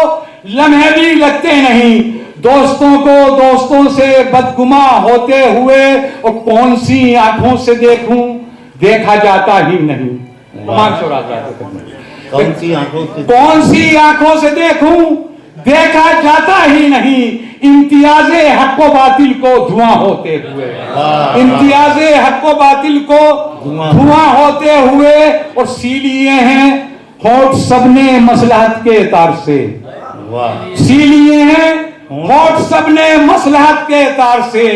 Speaker 6: लम्हे भी लगते नहीं, दोस्तों को दोस्तों से बदगुमा होते हुए, और कौन सी आंखों से देखूं देखा जाता ही नहीं।
Speaker 4: कौन सी आंखों से,
Speaker 6: कौन सी आंखों से देखूं देखा जाता ही नहीं, इम्तियाजे हक व बातिल को धुआं होते हुए, इम्तियाजे हक व बातिल को धुआं होते हुए, और सी लिए हैं होठ सबने मसलहत के तार से, सी लिए हैं होठ सबने मसलहत के तार से,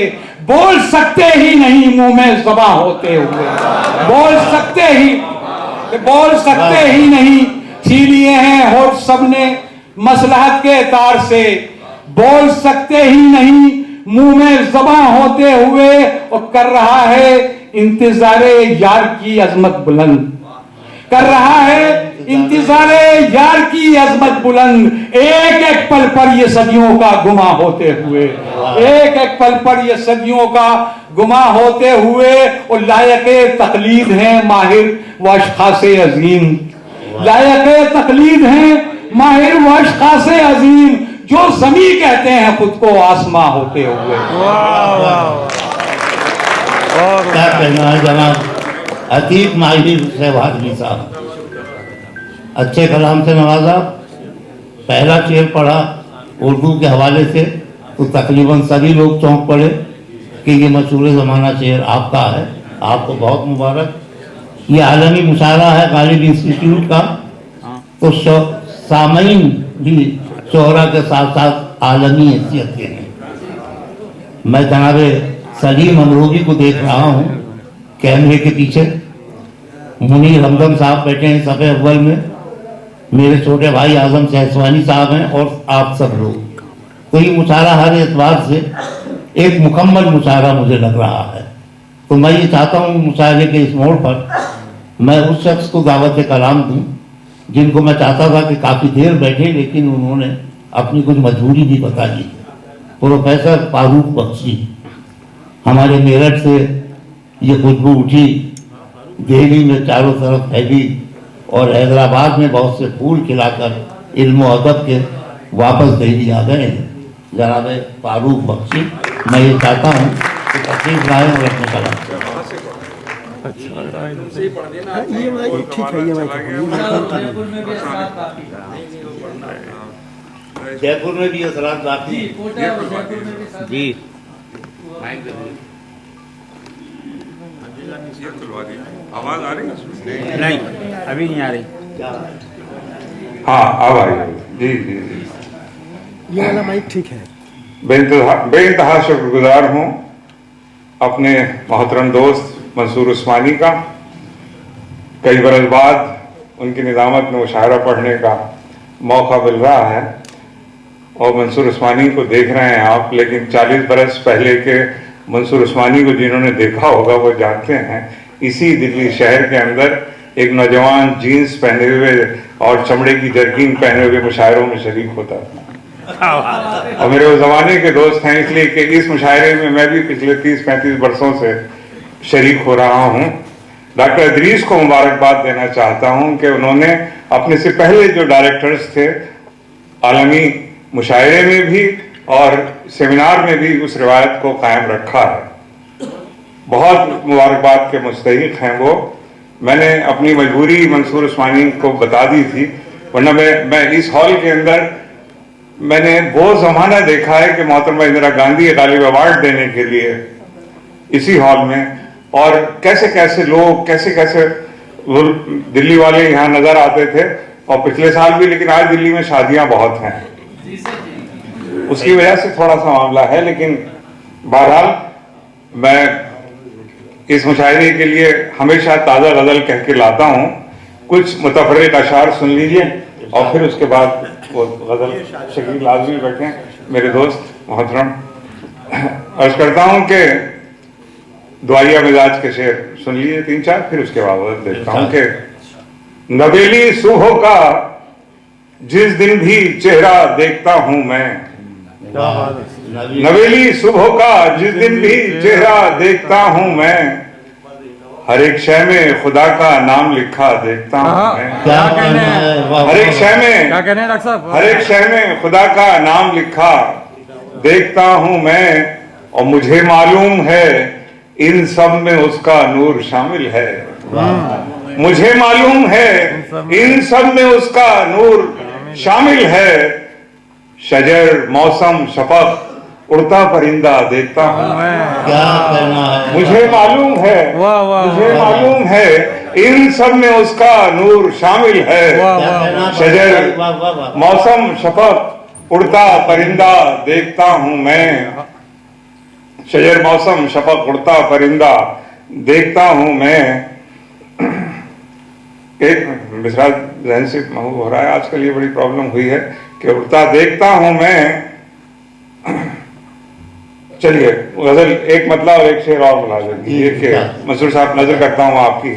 Speaker 6: बोल सकते ही नहीं मुंह में ज़बां होते हुए, बोल सकते ही नहीं, सी लिए हैं होठ सबने मसलहत के तार से, बोल सकते ही नहीं मुंह में ज़बां होते हुए, और कर रहा है इंतजारे यार की अजमत बुलंद, कर रहा है इंतजारे यार की अजमत बुलंद, एक एक पल पर ये सदियों का गुमा होते हुए, एक एक पल पर ये सदियों का गुमा होते हुए, और लायके तकलीद हैं माहिर व अशखासे अजीम, लायके तकलीद हैं माहिर व अशखासे अजीम, जो ज़मी कहते हैं खुद को आसमां होते हुए।
Speaker 4: क्या कहना है जनाब अतीक माहिर सहवाजमी साहब, अच्छे कलाम से नवाजा। पहला शेर पढ़ा उर्दू के हवाले से तो तकरीबन सभी लोग चौंक पड़े कि ये मशहूर ज़माना शेर आपका है, आपको बहुत मुबारक। ये आलमी मुशायरा है गालिब इंस्टीट्यूट का, तो सामईन भी शोहरा के साथ साथ आलमी हैसियत के हैं। मैं जनाब सलीम अमरोगी को देख रहा हूँ कैमरे के पीछे, मुनीर हमदम साहब बैठे हैं सफ़े अव्वल में, मेरे छोटे भाई आजम सहसवानी साहब हैं और आप सब लोग। तो ये मुशायरा हर एतबार से एक मुकम्मल मुशायरा मुझे लग रहा है। तो मैं ये चाहता हूँ मुशायरे के इस मोड़ पर मैं उस शख्स को दावत कलाम दूँ जिनको मैं चाहता था कि काफ़ी देर बैठे, लेकिन उन्होंने अपनी कुछ मजबूरी भी बता दी। प्रोफेसर फारूक बख्शी, हमारे मेरठ से ये खुशबू उठी, दिल्ली में चारों तरफ फैली और हैदराबाद में बहुत से फूल खिलाकर इल्म और अदब के वापस दिल्ली आ गए हैं जनाब फारूक बख्शी। मैं ये चाहता हूँ कि तशरीफ लाएं और अपने कलाम जयपुर में भी असरात बाकी जी।
Speaker 6: आवाज आ रही है?
Speaker 2: नहीं, अभी नहीं आ रही।
Speaker 6: हाँ अब आ रही है। जी जी जी,
Speaker 2: ये वाला माइक ठीक है।
Speaker 6: बेइंतहा शुक्रगुजार हूँ अपने मोहतरम दोस्त मंसूर उस्मानी का। कई बरस बाद उनकी निज़ामत में मुशायरा पढ़ने का मौका मिल रहा है और मंसूर उस्मानी को देख रहे हैं आप, लेकिन 40 बरस पहले के मंसूर उस्मानी को जिन्होंने देखा होगा वो जानते हैं इसी दिल्ली शहर के अंदर एक नौजवान जीन्स पहने हुए और चमड़े की जर्किन पहने हुए मुशायरों में शरीक होता था। और मेरे उस जमाने के दोस्त हैं, इसलिए कि इस मुशायरे में मैं भी पिछले 30-35 वर्षों से शरीक हो रहा हूँ। डॉक्टर इदरीस को मुबारकबाद देना चाहता हूँ कि उन्होंने अपने से पहले जो डायरेक्टर्स थे आलमी मुशायरे में भी और सेमिनार में भी उस रिवायत को कायम रखा है। बहुत मुबारकबाद के मुस्तहिक हैं वो। मैंने अपनी मजबूरी मंसूर उस्मानी को बता दी थी, वरना मैं इस हॉल के अंदर मैंने वो जमाना देखा है कि मोहतरमा इंदिरा गांधी गालिब अवार्ड देने के लिए इसी हॉल में, और कैसे कैसे लोग कैसे कैसे दिल्ली वाले यहाँ नजर आते थे, और पिछले साल भी, लेकिन आज दिल्ली में शादियां बहुत हैं, उसकी वजह से थोड़ा सा मामला है। लेकिन बहरहाल मैं इस मुशायरे के लिए हमेशा ताज़ा गज़ल कह के लाता हूँ। कुछ मुतफर्रिक अशार सुन लीजिए और फिर उसके बाद वो गज़ल शकील आज़मी बैठे मेरे दोस्त मोहतरम। अर्ज करता हूँ कि दुआया मिजाज के शेर सुन लीजिए 3-4, फिर उसके बाद देखता हूँ कि नवेली सुबह का जिस दिन भी चेहरा देखता हूँ मैं, नवेली सुबह का जिस दिन भी चेहरा देखता हूँ मैं, हर एक शय में खुदा का नाम लिखा देखता हूँ मैं।
Speaker 4: क्या कहना है?
Speaker 6: हर एक शय में,
Speaker 2: क्या कहने हैं डॉक्टर साहब?
Speaker 6: हर एक शय में खुदा का नाम लिखा देखता हूँ मैं, और मुझे मालूम है इन सब में उसका नूर शामिल है। मुझे मालूम है इन सब में उसका नूर शामिल है। शजर मौसम शफक उड़ता परिंदा देखता हूँ मैं।
Speaker 4: क्या कहना है?
Speaker 6: मुझे मालूम है,
Speaker 2: वाह, वाह,
Speaker 6: मुझे मालूम है इन सब में उसका नूर शामिल है।
Speaker 2: वाह,
Speaker 4: क्या
Speaker 2: वाह,
Speaker 4: कहना?
Speaker 6: शजर
Speaker 4: वाह, वाह, वाह।
Speaker 6: मौसम शफक उड़ता परिंदा देखता हूँ मैं। शजर मौसम शफक उड़ता परिंदा देखता हूँ मैं। एक मिसरा जहन से महबूब हो रहा है आजकल, ये बड़ी प्रॉब्लम हुई है कि उड़ता देखता हूँ मैं। चलिए गजल एक मतलब और एक शेर और बुला दीजिए कि मंसूर साहब नजर करता हूँ आपकी।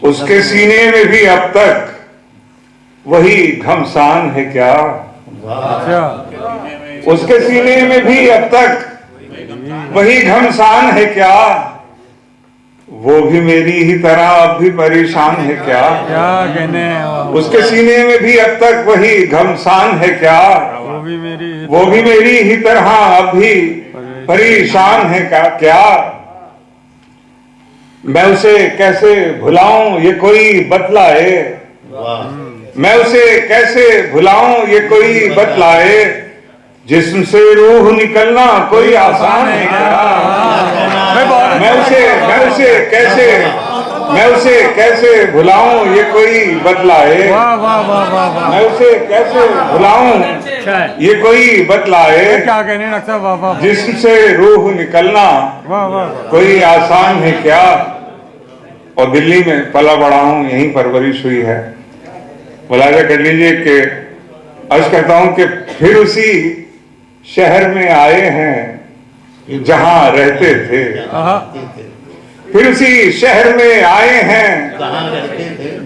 Speaker 6: उसके सीने में भी अब तक वही घमसान है क्या,
Speaker 2: अच्छा,
Speaker 6: उसके सीने में भी अब तक वही घमसान है क्या, वो भी मेरी ही तरह अब भी परेशान है क्या।
Speaker 2: क्या कहने हैं?
Speaker 6: उसके सीने में भी अब तक वही घमसान है क्या,
Speaker 2: वो भी मेरी
Speaker 6: ही तरह अब भी परेशान है क्या। मैं उसे कैसे भुलाऊं ये कोई बतलाए, मैं उसे कैसे भुलाऊं ये कोई बतलाए, जिस्म से रूह निकलना कोई आसान है क्या। मैं उसे कैसे भुलाऊं ये कोई बतलाए, मैं उसे कैसे भुलाऊं ये कोई बतलाए,
Speaker 2: क्या कहने डॉक्टर साहब, वाह वाह
Speaker 6: जिस्म से रूह निकलना
Speaker 2: वाह वाह।
Speaker 6: कोई आसान है क्या। और दिल्ली में पला बड़ा हूं, यहीं परवरिश हुई है। मुलाजा कर लीजिए कि अर्ज करता हूं कि फिर उसी शहर में आए हैं जहां रहते थे, फिर उसी शहर में आए हैं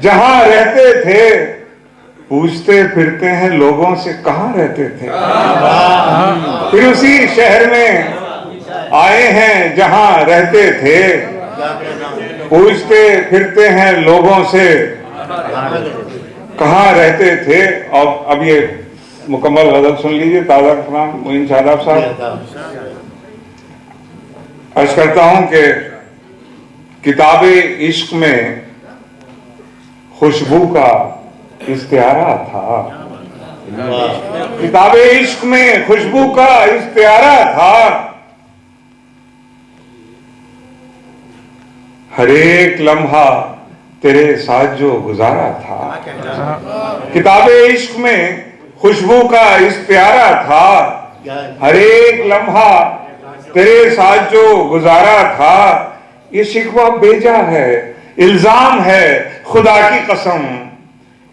Speaker 6: जहां रहते थे, पूछते फिरते हैं लोगों से कहां रहते थे। फिर उसी शहर में आए हैं जहां रहते थे, पूछते फिरते हैं लोगों से कहां रहते थे। और अब ये मुकम्मल गजल सुन लीजिए, ताजा कलाम मोइन शादाब साहब। अर्ज करता हूं कि किताबे इश्क में खुशबू का इस्तियारा था, किताबे इश्क में खुशबू का इस्तियारा था, हर एक लम्हा तेरे साथ जो गुजारा था। किताबे इश्क में खुशबू का इस्तियारा था, हर एक लम्हा तेरे साथ जो गुजारा था। ये शिकवा बेजा है, इल्जाम है खुदा की कसम,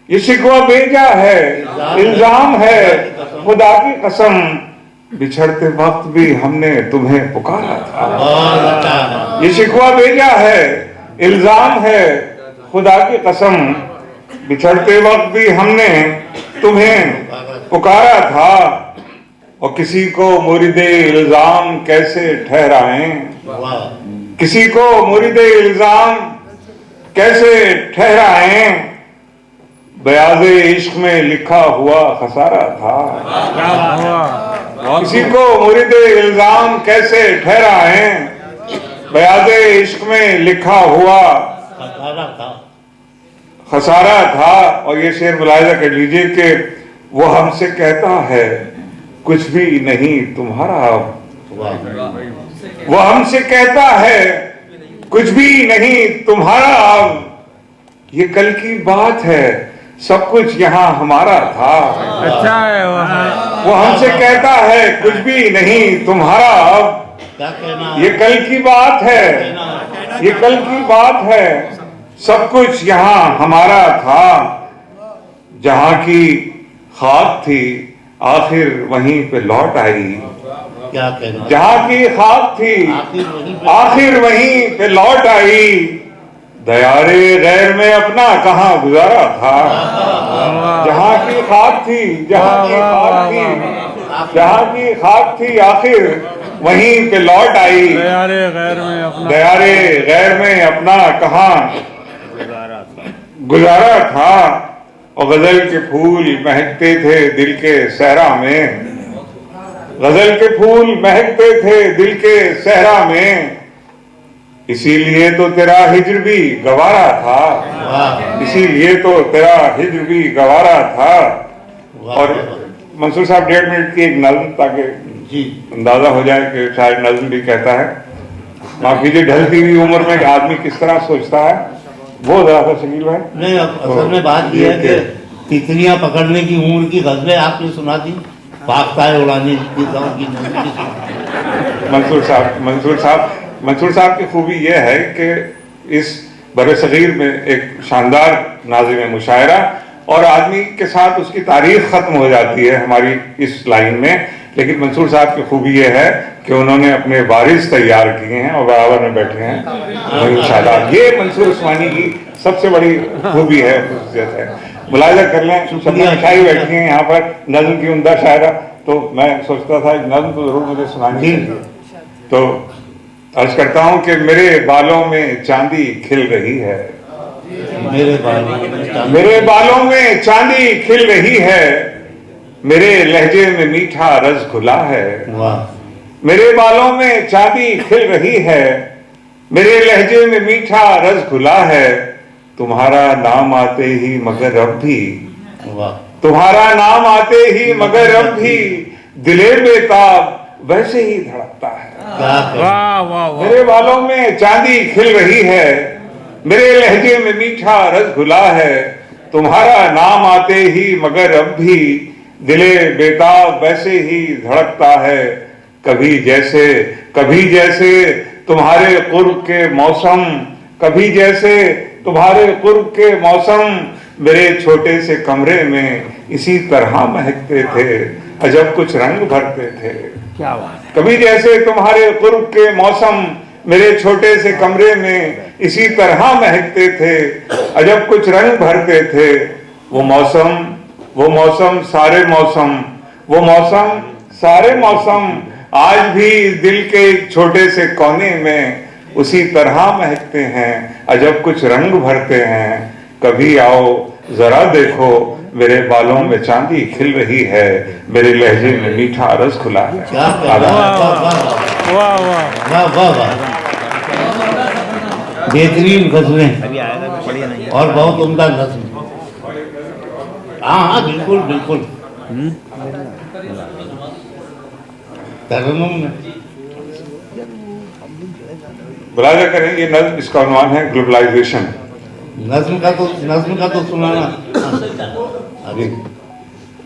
Speaker 6: ये शिकवा बेजा है, इल्जाम है खुदा की कसम, बिछड़ते वक्त भी हमने तुम्हें पुकारा था। ये शिकवा बेजा है, इल्जाम है खुदा की कसम, बिछड़ते वक्त भी हमने तुम्हें पुकारा था। और किसी को मुरीदे इल्जाम कैसे ठहराएं, किसी को मुरीदे इल्जाम कैसे ठहराएं, बयाज़े इश्क में लिखा हुआ खसारा था। किसी को मुरीदे इल्जाम कैसे ठहराएं, बयाज़े इश्क में लिखा हुआ खसारा था। और ये शेर मुलाहिजा कर लीजिए कि वो हमसे कहता है कुछ भी नहीं तुम्हारा, वो हमसे कहता है कुछ भी नहीं तुम्हारा अब, ये कल की बात है सब कुछ यहाँ हमारा था।
Speaker 2: अच्छा है
Speaker 6: वो हमसे कहता है कुछ भी नहीं तुम्हारा अब, ये कल की बात है, ये कल की बात है, सब कुछ यहाँ हमारा था। जहाँ की खाक थी आखिर वहीं पे लौट आई, जहाँ की खाक थी आखिर वहीं पे लौट आई, दयारे गैर में अपना कहाँ गुजारा था। जहाँ की खाक थी, जहाँ की खाक थी, जहाँ की खाक थी आखिर वहीं पे लौट आई,
Speaker 2: दयारे गैर में अपना,
Speaker 6: दयारे गैर में अपना कहाँ गुजारा था। और गजल के फूल महकते थे दिल के सहरा में, गजल के फूल महकते थे दिल के सहरा में, इसीलिए तो तेरा हिज्र भी गवारा था, इसीलिए तो तेरा हिज्र भी गवारा था। और मंसूर साहब 1.5 मिनट की एक नज़्म, ताकि अंदाजा हो जाए कि शायद नज़्म भी कहता है। माफ कीजिए, ढलती हुई उम्र में आदमी किस तरह सोचता है, वो जरा सा शकील भाई।
Speaker 4: नहीं, असल में बात यह है कि तितलियां पकड़ने की उम्र की गजलें आपने सुना दी, पाकताए उड़ाने की
Speaker 6: मंसूर साहब की खूबी यह है कि इस बरसगीर में एक शानदार नाज़िम मुशायरा, और आदमी के साथ उसकी तारीख खत्म हो जाती है हमारी इस लाइन में। लेकिन मंसूर साहब की खूबी यह है कि उन्होंने अपने वारिस तैयार किए हैं और बराबर में बैठे हैं शादाब। ये मंसूर उस्मानी की सबसे बड़ी खूबी है, खुसूसियत है। मुलाहिजा कर लें, शबनम शाही बैठी हैं यहाँ पर, नज़्म की उम्दा शायरा, तो मैं सोचता था नज़्म तो जरूर मुझे सुनानी चाहिए। तो अर्ज करता हूँ कि मेरे बालों में चांदी खिल रही है, मेरे बालों में चांदी खिल रही है, मेरे लहजे में मीठा रस घुला है, मेरे बालों में चांदी खिल रही है, मेरे लहजे में मीठा रस घुला है, तुम्हारा नाम आते ही मगर अब भी,
Speaker 4: वाह
Speaker 6: तुम्हारा नाम आते ही मगर अब भी दिले बेताब वैसे ही धड़कता है।
Speaker 4: क्या कहें।
Speaker 2: वाह वाह वाह।
Speaker 6: मेरे बालों में चांदी खिल रही है, मेरे लहजे में मीठा रस घुला है, तुम्हारा नाम आते ही मगर अब भी दिले बेताब वैसे ही धड़कता है। कभी जैसे तुम्हारे कुर्ब के मौसम, कभी जैसे तुम्हारे कुर्ब के मौसम मेरे छोटे से कमरे में इसी तरह महकते थे, अजब कुछ रंग भरते थे।
Speaker 2: क्या बात है।
Speaker 6: कभी जैसे तुम्हारे कुर्ब के मौसम मेरे छोटे से कमरे में इसी तरह महकते थे, अजब कुछ रंग भरते थे। वो मौसम सारे मौसम आज भी दिल के एक छोटे से कोने में उसी तरह महकते हैं, अजब कुछ रंग भरते हैं। कभी आओ जरा देखो, मेरे बालों में चांदी खिल रही है, मेरे लहजे में मीठा रस खुला है।
Speaker 4: क्या कहें। वाह वाह वाह
Speaker 2: वाह वाह।
Speaker 4: वाह वाह वाह। बेहतरीन गजलें और बहुत उम्दा नज्म। हाँ हाँ बिल्कुल बिल्कुल। तरन्नुम में
Speaker 6: बुलाया करें ये नज्म, इसका उन्वान है ग्लोबलाइजेशन।
Speaker 4: नज्म का तो सुनाना अभी।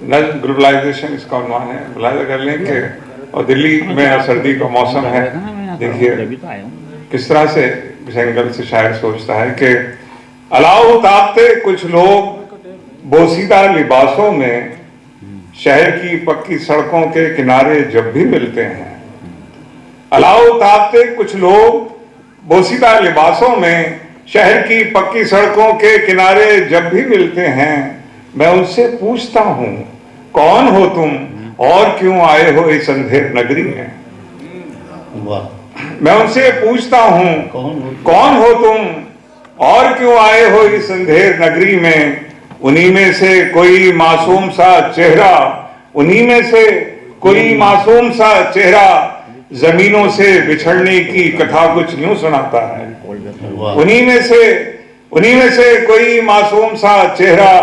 Speaker 6: नज्म ग्लोबलाइजेशन इसका उन्वान है, बुलाया कर लें कि और दिल्ली में सर्दी का मौसम है। देखिए किस तरह से इस एंगल से शायर सोचता है कि अलाउ तापते कुछ लोग बोसीदा लिबासों में, शहर की पक्की सड़कों के किनारे जब भी मिलते हैं। अलाउ तापते कुछ लोग बोसीदा लिबासों में, शहर की पक्की सड़कों के किनारे जब भी मिलते हैं। मैं उनसे पूछता हूँ कौन हो तुम और क्यों आए हो इस अंधेर नगरी में।
Speaker 4: वाह।
Speaker 6: मैं उनसे पूछता हूँ
Speaker 4: कौन हो
Speaker 6: हो तुम और क्यों आए हो इस अंधेर नगरी में। उन्हीं में से कोई मासूम सा चेहरा, उन्हीं में से कोई मासूम सा चेहरा जमीनों से बिछड़ने की कथा कुछ यूं सुनाता है।
Speaker 4: वाह।
Speaker 6: उन्हीं में से कोई मासूम सा चेहरा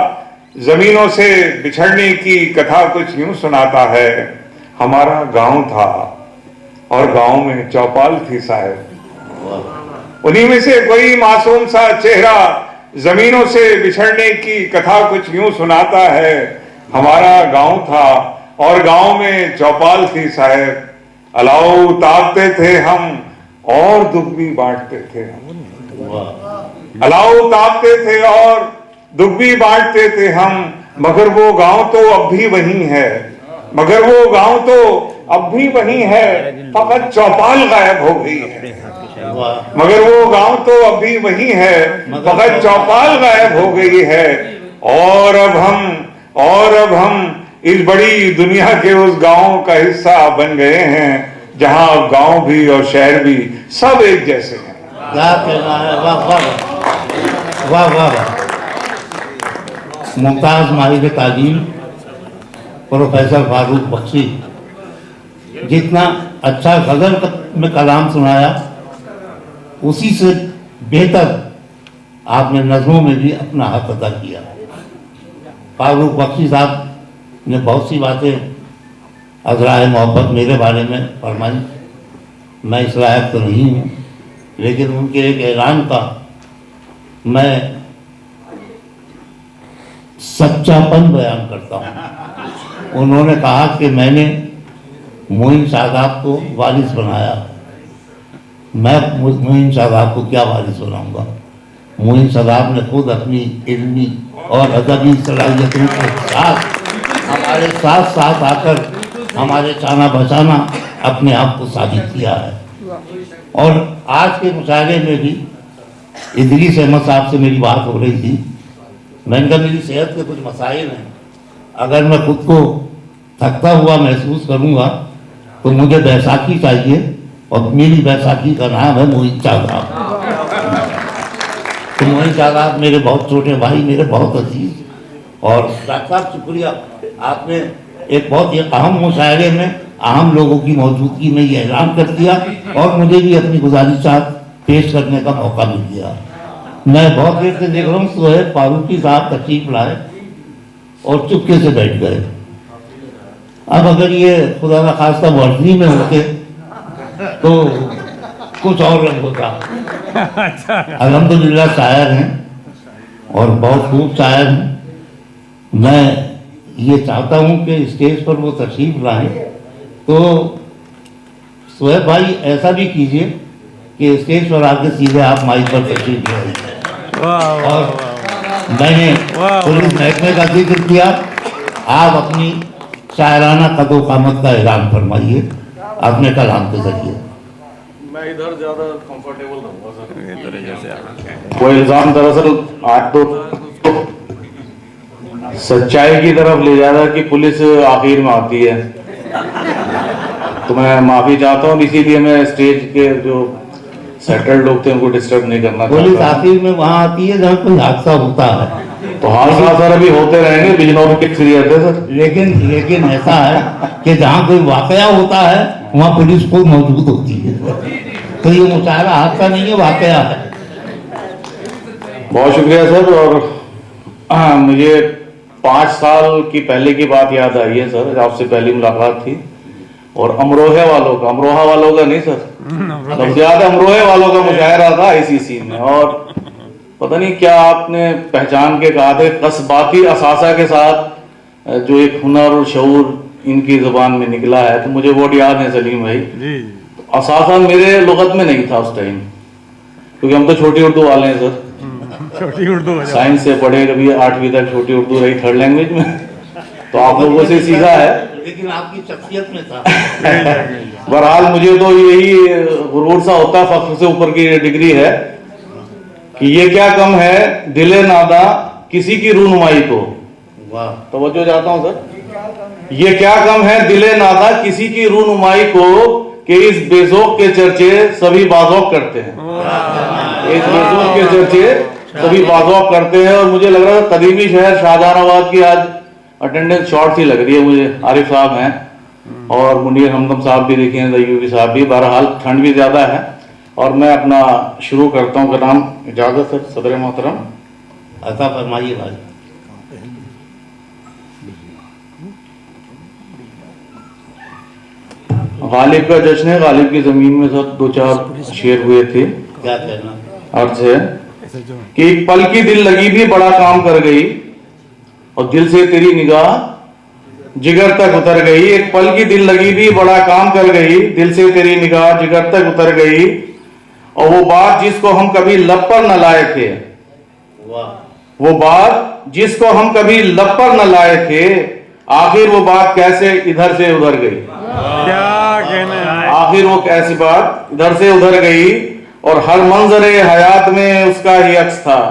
Speaker 6: जमीनों से बिछड़ने की कथा कुछ यूं सुनाता है। हमारा गांव था और गांव में चौपाल थी साहब। उन्हीं में से कोई मासूम सा चेहरा जमीनों से बिछड़ने की कथा कुछ यूं सुनाता है। हमारा गांव था और गांव में चौपाल थी साहब। अलाउ तापते थे हम और दुख भी बांटते थे हम।
Speaker 4: वाह।
Speaker 6: अलाउ तापते थे और दुख भी बांटते थे हम। मगर वो गांव तो अब भी वही है, मगर वो गांव तो अब भी वही है, फकत चौपाल गायब हो गई है।
Speaker 4: वाह।
Speaker 6: मगर वो गांव तो अब भी वही है, फकत चौपाल गायब हो गई है। और अब हम इस बड़ी दुनिया के उस गांव का हिस्सा बन गए हैं जहां गांव भी और शहर भी सब एक जैसे हैं।
Speaker 4: क्या कहना है। वाह वाह वाह वाह वाह। मुमताज माहिर तालीम प्रोफेसर फारूक बख्शी, जितना अच्छा गजल में कलाम सुनाया उसी से बेहतर आपने नज़मों में भी अपना हक अदा किया। फारूक बख्शी साहब ने बहुत सी बातें अज़राए मोहब्बत मेरे बारे में फरमाई। मैं इस लायक तो नहीं हूँ, लेकिन उनके एक ऐलान का मैं सच्चापन बयान करता हूँ। उन्होंने कहा कि मैंने मोइन शादाब को वारिस बनाया। मैं मोइन शादाब को क्या वारिस बनाऊंगा। मोइन शादाब ने खुद अपनी इल्मी और अदबी सलाहियतों के साथ हमारे साथ साथ आकर हमारे चाना बचाना अपने आप को साबित किया है। और आज के मुशायरे में भी इदरीस अहमद साहब से मेरी बात हो रही थी। मैंने कहा मेरी सेहत के कुछ मसाइल हैं, अगर मैं खुद को थकता हुआ महसूस करूंगा तो मुझे बैसाखी चाहिए, और मेरी बैसाखी का नाम है मोइन शादाब। तो मोइन शादाब मेरे बहुत छोटे भाई, मेरे बहुत अजीज। और डॉक्टर साहब शुक्रिया, आपने एक बहुत ही अहम मुशायरे में अहम लोगों की मौजूदगी में ये ऐलान कर दिया। और मुझे भी अपनी गुजारिशात पेश करने का मौका मिल गया। मैं बहुत देर से देख रहा हूँ सोहेब फारूकी साहब तशरीफ लाए और चुपके से बैठ गए। अब अगर ये खुदा न खास्ता वर्दी में होते तो कुछ और रंग होता। अल्हम्दुलिल्लाह शायर हैं और बहुत खूब शायर हैं। मैं ये चाहता हूँ कि स्टेज पर वो तशरीफ लाएं, तो सोहेब भाई ऐसा भी कीजिए कि स्टेज पर आके सीधे आप माइक पर तशरीफ लाएं। और मैंने पुलिस महकमे का जिक्र किया, आप अपनी शायराना कदो कामत का ऐलान फरमाइए अपने कलाम के जरिए।
Speaker 1: मैं इधर ज्यादा कंफर्टेबल रहूंगा सर। वो इल्जाम दरअसल आज तो सच्चाई की तरफ ले जा रहा है कि पुलिस आखिर में आती है, तो मैं माफी चाहता हूँ। इसीलिए मैं स्टेज के जो सेटल्ड लोग थे उनको डिस्टर्ब नहीं करना
Speaker 4: पुलिस
Speaker 1: चाहता।
Speaker 4: आखिर में वहाँ आती है जहाँ कोई हादसा होता है।
Speaker 1: तो हादसा सर अभी होते रहेंगे, बिजनौर के सीरियस है सर।
Speaker 4: लेकिन ऐसा है कि जहाँ कोई वाकया होता है वहाँ पुलिस खुद मौजूद होती है। तो ये मुशायरा हादसा नहीं है, वाकया है।
Speaker 1: बहुत शुक्रिया सर। और मुझे 5 साल की पहले की बात याद आई है सर, आपसे पहली मुलाकात थी और अमरोहा वालों का नहीं सर, सबसे ज्यादा अमरोहा वालों का मुशायरा था ICC में। और पता नहीं क्या आपने पहचान के कहा था, कसबाती असासा के साथ जो एक हुनर और शऊर इनकी जुबान में निकला है, तो मुझे बहुत याद है सलीम भाई। असासा मेरे लुगत में नहीं था उस टाइम, क्योंकि हम तो छोटी उर्दू वाले हैं सर,
Speaker 2: छोटी उर्दू
Speaker 1: साइंस से पढ़े, कभी 8वीं तक छोटी उर्दू रही थर्ड लैंग्वेज में, तो आप लोगों से सीखा है।
Speaker 4: लेकिन आपकी शख्सियत में था।
Speaker 1: बहरहाल मुझे तो यही गुरूर सा होता, फख्र से ऊपर की डिग्री है कि ये क्या कम है दिले नादा किसी की रूनुमाई को।
Speaker 4: वाह,
Speaker 1: तवज्जो चाहता हूं सर। ये क्या कम है दिले नादा किसी की रूनुमाई को कि इस बेजोक के चर्चे सभी बाज़ौक करते हैं। इस बेजोक के चर्चे सभी बाज़ौक करते हैं। और मुझे लग रहा है कदीमी शहर शाहजहानाबाद की आज अटेंडेंस शॉर्ट सी लग रही है मुझे। आरिफ साहब हैं और मुनीर हमदम साहब भी देखे हैं, दयूबी साहब भी। बहरहाल ठंड भी ज्यादा है और मैं अपना शुरू करता हूँ। नाम इजाजत है सदर मोहतरम।
Speaker 4: अता फरमाइए भाई।
Speaker 1: गालिब का जश्न है, गालिब की जमीन में सब 2-4 शेर हुए थे।
Speaker 4: क्या कहना?
Speaker 1: अर्ज है कि एक पल की दिल लगी भी बड़ा काम कर गई और दिल से तेरी निगाह जिगर तक उतर गई। एक पल की दिल लगी भी बड़ा काम कर गई, दिल से तेरी निगाह जिगर तक उतर गई। और वो बात जिसको हम कभी लब पर न लाए थे, वो बात जिसको हम कभी लब पर न लाए थे, आखिर वो बात कैसे इधर से उधर गई।
Speaker 2: क्या कहना है?
Speaker 1: आखिर वो कैसी बात इधर से उधर गई। और हर मंजरे हयात में उसका ही अक्स था,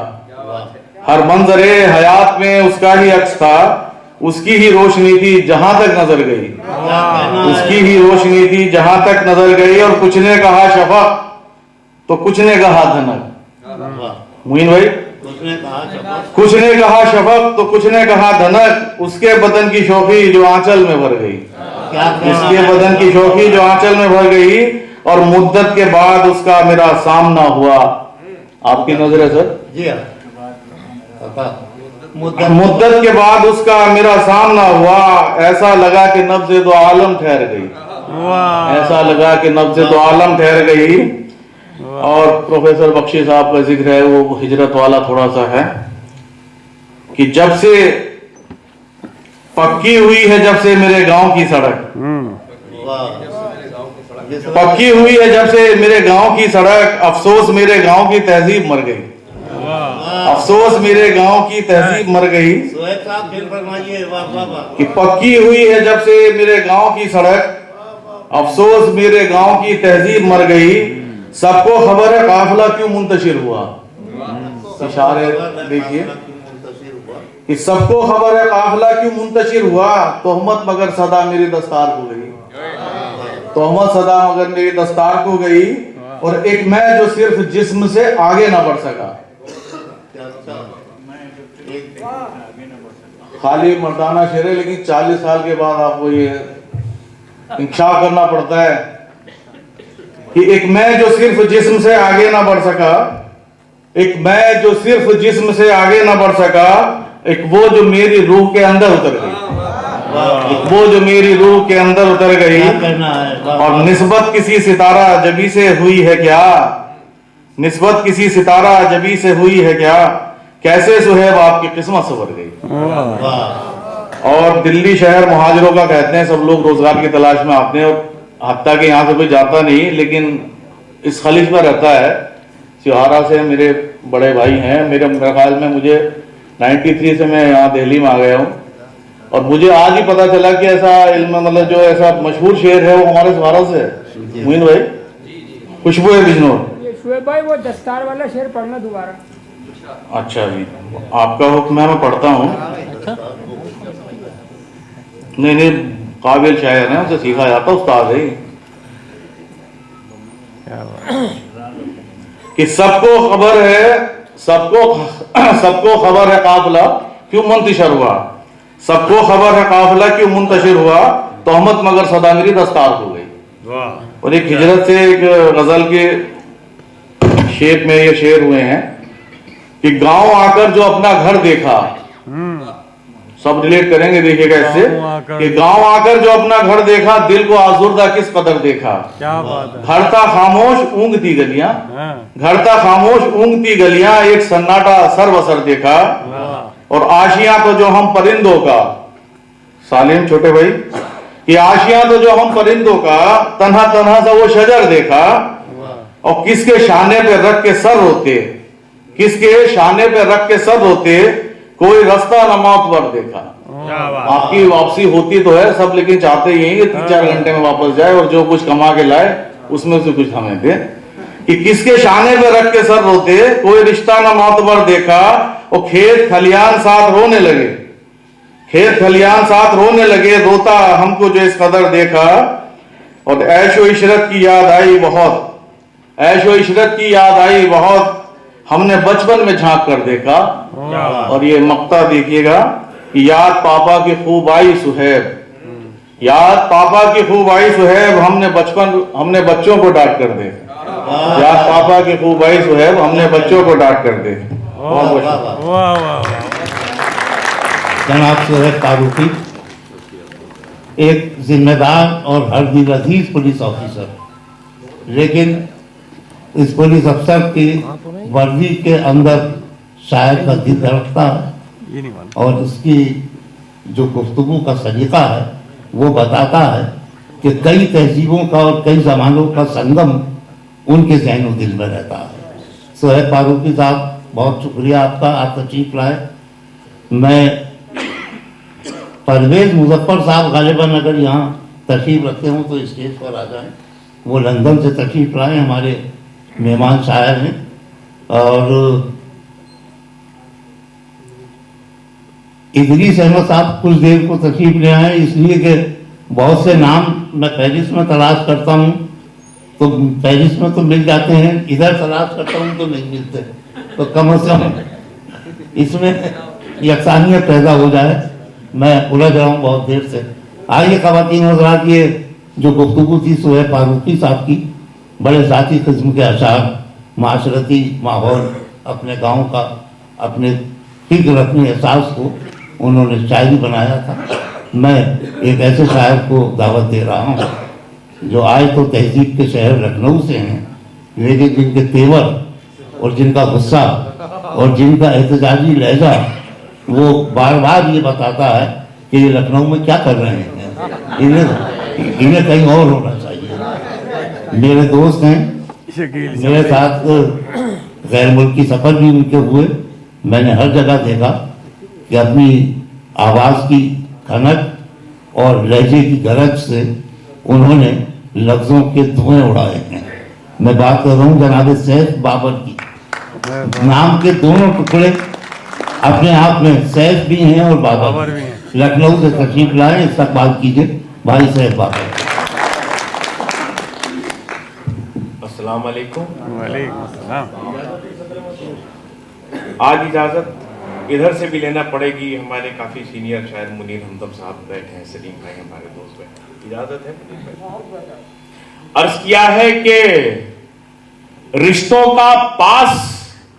Speaker 1: हर मंजरे हयात में उसका ही अक्स था। उसकी ही रोशनी थी जहां तक नजर गई, उसकी ही रोशनी थी जहां तक नजर गई। और कुछ ने कहा शफक तो कुछ ने कहा धनक। मुइन भाई, कुछ ने कहा शफक तो कुछ ने कहा धनक। उसके बदन की शौकी जो आंचल में भर गई, उसके बदन की शौकी जो आंचल में भर गई। और मुद्दत के बाद उसका मेरा सामना हुआ। आपकी नजर है सर
Speaker 4: जी हाँ।
Speaker 1: मुद्दत के बाद उसका मेरा सामना हुआ। ऐसा लगा कि नब्ज़े दो आलम ठहर गई, ऐसा लगा कि नब्ज़े दो आलम ठहर गई। और प्रोफेसर बख्शी साहब का जिक्र है, वो हिजरत वाला थोड़ा सा है कि जब से पक्की हुई है, जब से मेरे गांव की सड़क पक्की हुई है, जब से मेरे गांव की सड़क, अफसोस मेरे गांव की तहजीब मर गई, अफसोस मेरे गांव की तहजीब मर गई। कि पक्की हुई है जब से मेरे गांव की सड़क, अफसोस मेरे गांव की तहजीब मर गई। सबको खबर है काफिला क्यों मुंतशिर हुआ। इशारे देखिए कि सबको खबर है काफिला क्यों मुंतशिर हुआ। तोहमत मगर सदा मेरी दस्तार को गई, तोहमत सदा मगर मेरी दस्तार को गई। और एक मैं जो सिर्फ जिस्म से आगे ना बढ़ सका। खाली मर्दाना शेर है, लेकिन 40 साल के बाद आपको ये इंशाअ करना पड़ता है
Speaker 7: कि एक मैं जो सिर्फ जिस्म से आगे ना बढ़ सका, एक मैं जो सिर्फ जिस्म से आगे ना बढ़ सका, एक वो जो मेरी रूह के अंदर उतर गई, एक वो जो मेरी रूह के अंदर उतर गई। और निस्बत किसी सितारा जबी से हुई है क्या, निस्बत किसी सितारा जबी से हुई है क्या, कैसे सुहेब आपकी किस्मत संवर गई। और दिल्ली शहर मुहाजिरों का कहते हैं, सब लोग रोजगार की तलाश में आते हैं और हत्ता के यहाँ से कोई जाता नहीं, लेकिन इस खलीज पर रहता है। सिहारा से मेरे बड़े भाई हैं, मेरे ख्याल में मुझे 93 से मैं यहाँ दिल्ली में आ गया हूँ और मुझे आज ही पता चला कि ऐसा इल्म, मतलब जो ऐसा मशहूर शेर है वो हमारे सिहारा से है। मोइन भाई, खुशबू है बिजनौर।
Speaker 8: शुएब भाई वो दस्तार वाला शेर पढ़ना दोबारा।
Speaker 7: अच्छा जी, आपका हुक्म है, मैं पढ़ता हूँ। नहीं नहीं, काबिल शायर है, उसे सीखा जाता, उस्ताद है कि सबको खबर है, सबको खबर है काफिला क्यों मुंतशिर हुआ, सबको खबर है काफिला क्यों मुंतशिर हुआ, तोहमत मगर सदा मेरी दस्तार हो गई। और एक हिजरत से एक गजल के शेप में ये शेर हुए हैं कि गांव आकर जो अपना घर देखा, सब रिलेट करेंगे, देखिएगा इससे, कि गांव आकर जो अपना घर देखा, दिल को आजुर्दा किस कदर देखा।
Speaker 2: क्या बात है।
Speaker 7: घर था खामोश ऊँगती गलियां, घर था खामोश ऊँगती गलियां, एक सन्नाटा सरबसर देखा। और आशियां तो जो हम परिंदों का, सालिम छोटे भाई, कि आशियां तो जो हम परिंदों का, तन्हा तन्हा सा वो शजर देखा। और किसके शाने पे रख के सर होते, किसके शाने पे रख के सर होते, कोई रास्ता न मौत पर देखा। आपकी वापसी होती तो है सब, लेकिन चाहते ही कि 3-4 घंटे में वापस जाए और जो कुछ कमा के लाए उसमें से कुछ हमें दे। कि किसके शाने पे रख के सर रोते, कोई रिश्ता न मौत पर देखा। और खेत खलियान साथ रोने लगे, खेत खलियान साथ रोने लगे, रोता हमको जो इस कदर देखा। और ऐशो इशरत की याद आई बहुत, ऐशो इशरत की याद आई बहुत, हमने बचपन में झांक कर देखा। और ये मक्ता देखिएगा कि याद पापा की खूब आई सुहेब, याद पापा की खूब आई सुहेब, हमने बच्चों को डांट कर देखा। याद पापा की खूब आई सुहेब, हमने बच्चों को डांट कर देखा।
Speaker 4: जनाब सुहेब फारूकी एक जिम्मेदार और हरदिल अजीज पुलिस ऑफिसर, लेकिन इस पुलिस अफसर की वर्दी के अंदर शायर का दिल धड़कता है और इसकी जो गुफ्तगू का सलीका है वो बताता है कि कई तहजीबों का और कई ज़मानों का संगम उनके ज़हन दिल में रहता है। सुहेब फारूकी साहब, बहुत शुक्रिया आपका, आप तशरीफ लाए। मैं परवेज मुजफ्फर साहब गालिबन अगर यहाँ तशरीफ रखते हों तो स्टेज पर आ जाएं, वो लंदन से तशरीफ लाए, हमारे मेहमान शायर हैं। और इदरीस अहमद साहब कुछ देर को तशरीफ ले आए, इसलिए कि बहुत से नाम मैं पेरिस में तलाश करता हूँ तो पेरिस में तो मिल जाते हैं, इधर तलाश करता हूँ तो नहीं मिलते, तो कम से कम इसमें यकसानियत पैदा हो जाए। मैं उलझ रहा हूँ बहुत देर से। आइए ख़वातीन हज़रात, ये जो गुफ्तगू थी सुहेब फारूकी साहब की, बड़े ज़ाती किस्म के अशार, माशरती माहौल, अपने गांव का, अपने फिक्र, अपने एहसास को उन्होंने शायरी बनाया था। मैं एक ऐसे शायर को दावत दे रहा हूँ जो आए तो तहजीब के शहर लखनऊ से हैं, लेकिन जिनके तेवर और जिनका गुस्सा और जिनका एहतजाजी लहजा वो बार बार ये बताता है कि ये लखनऊ में क्या कर रहे हैं, इन्हें कहीं और होना चाहिए। मेरे दोस्त हैं, मेरे साथ गैर मुल्की सफ़र भी उनके हुए, मैंने हर जगह देखा कि अपनी आवाज़ की खनक और लहजे की गरज से उन्होंने लफ्ज़ों के धुएं उड़ाए हैं। मैं बात कर रहा हूँ जनाब सैफ बाबर की। नाम के दोनों टुकड़े अपने आप में, सैफ भी हैं और बाबर भी हैं। लखनऊ से तशरीफ लाए, इस्तकबाल कीजिए भाई सैफ बाबर।
Speaker 9: अस्सलाम वालेकुम।
Speaker 2: वालेकुम अस्सलाम।
Speaker 9: आज इजाज़त इधर से भी लेना पड़ेगी, हमारे काफ़ी सीनियर शायर मुनीर हमदम साहब बैठे हैं, सलीम भाई हमारे दोस्त बैठे हैं, इजाज़त है मुनीर भाई? अर्ज किया है कि रिश्तों का पास,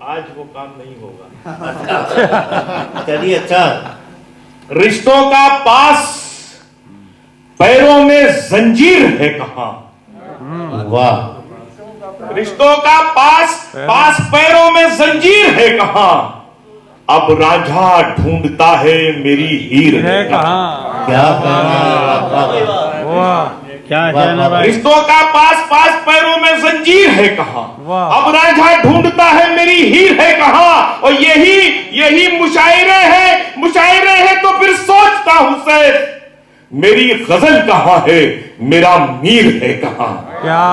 Speaker 9: आज वो काम नहीं होगा,
Speaker 4: चलिए अच्छा।
Speaker 9: रिश्तों का पास पैरों में जंजीर है कहां।
Speaker 4: वाह।
Speaker 9: रिश्तों का पास पैरों में जंजीर है कहां। अब रांझा ढूंढता है मेरी हीर है कहां।
Speaker 4: क्या कहना है।
Speaker 2: वाह, क्या कहना भाई।
Speaker 9: रिश्तों का पास पैरों में जंजीर है कहां।
Speaker 2: वाह।
Speaker 9: अब रांझा ढूंढता है मेरी हीर है कहां। और यही मुशायरे हैं तो फिर सोचता हूं सैफ, मेरी गजल कहां है, मेरा मीर है कहां।
Speaker 2: क्या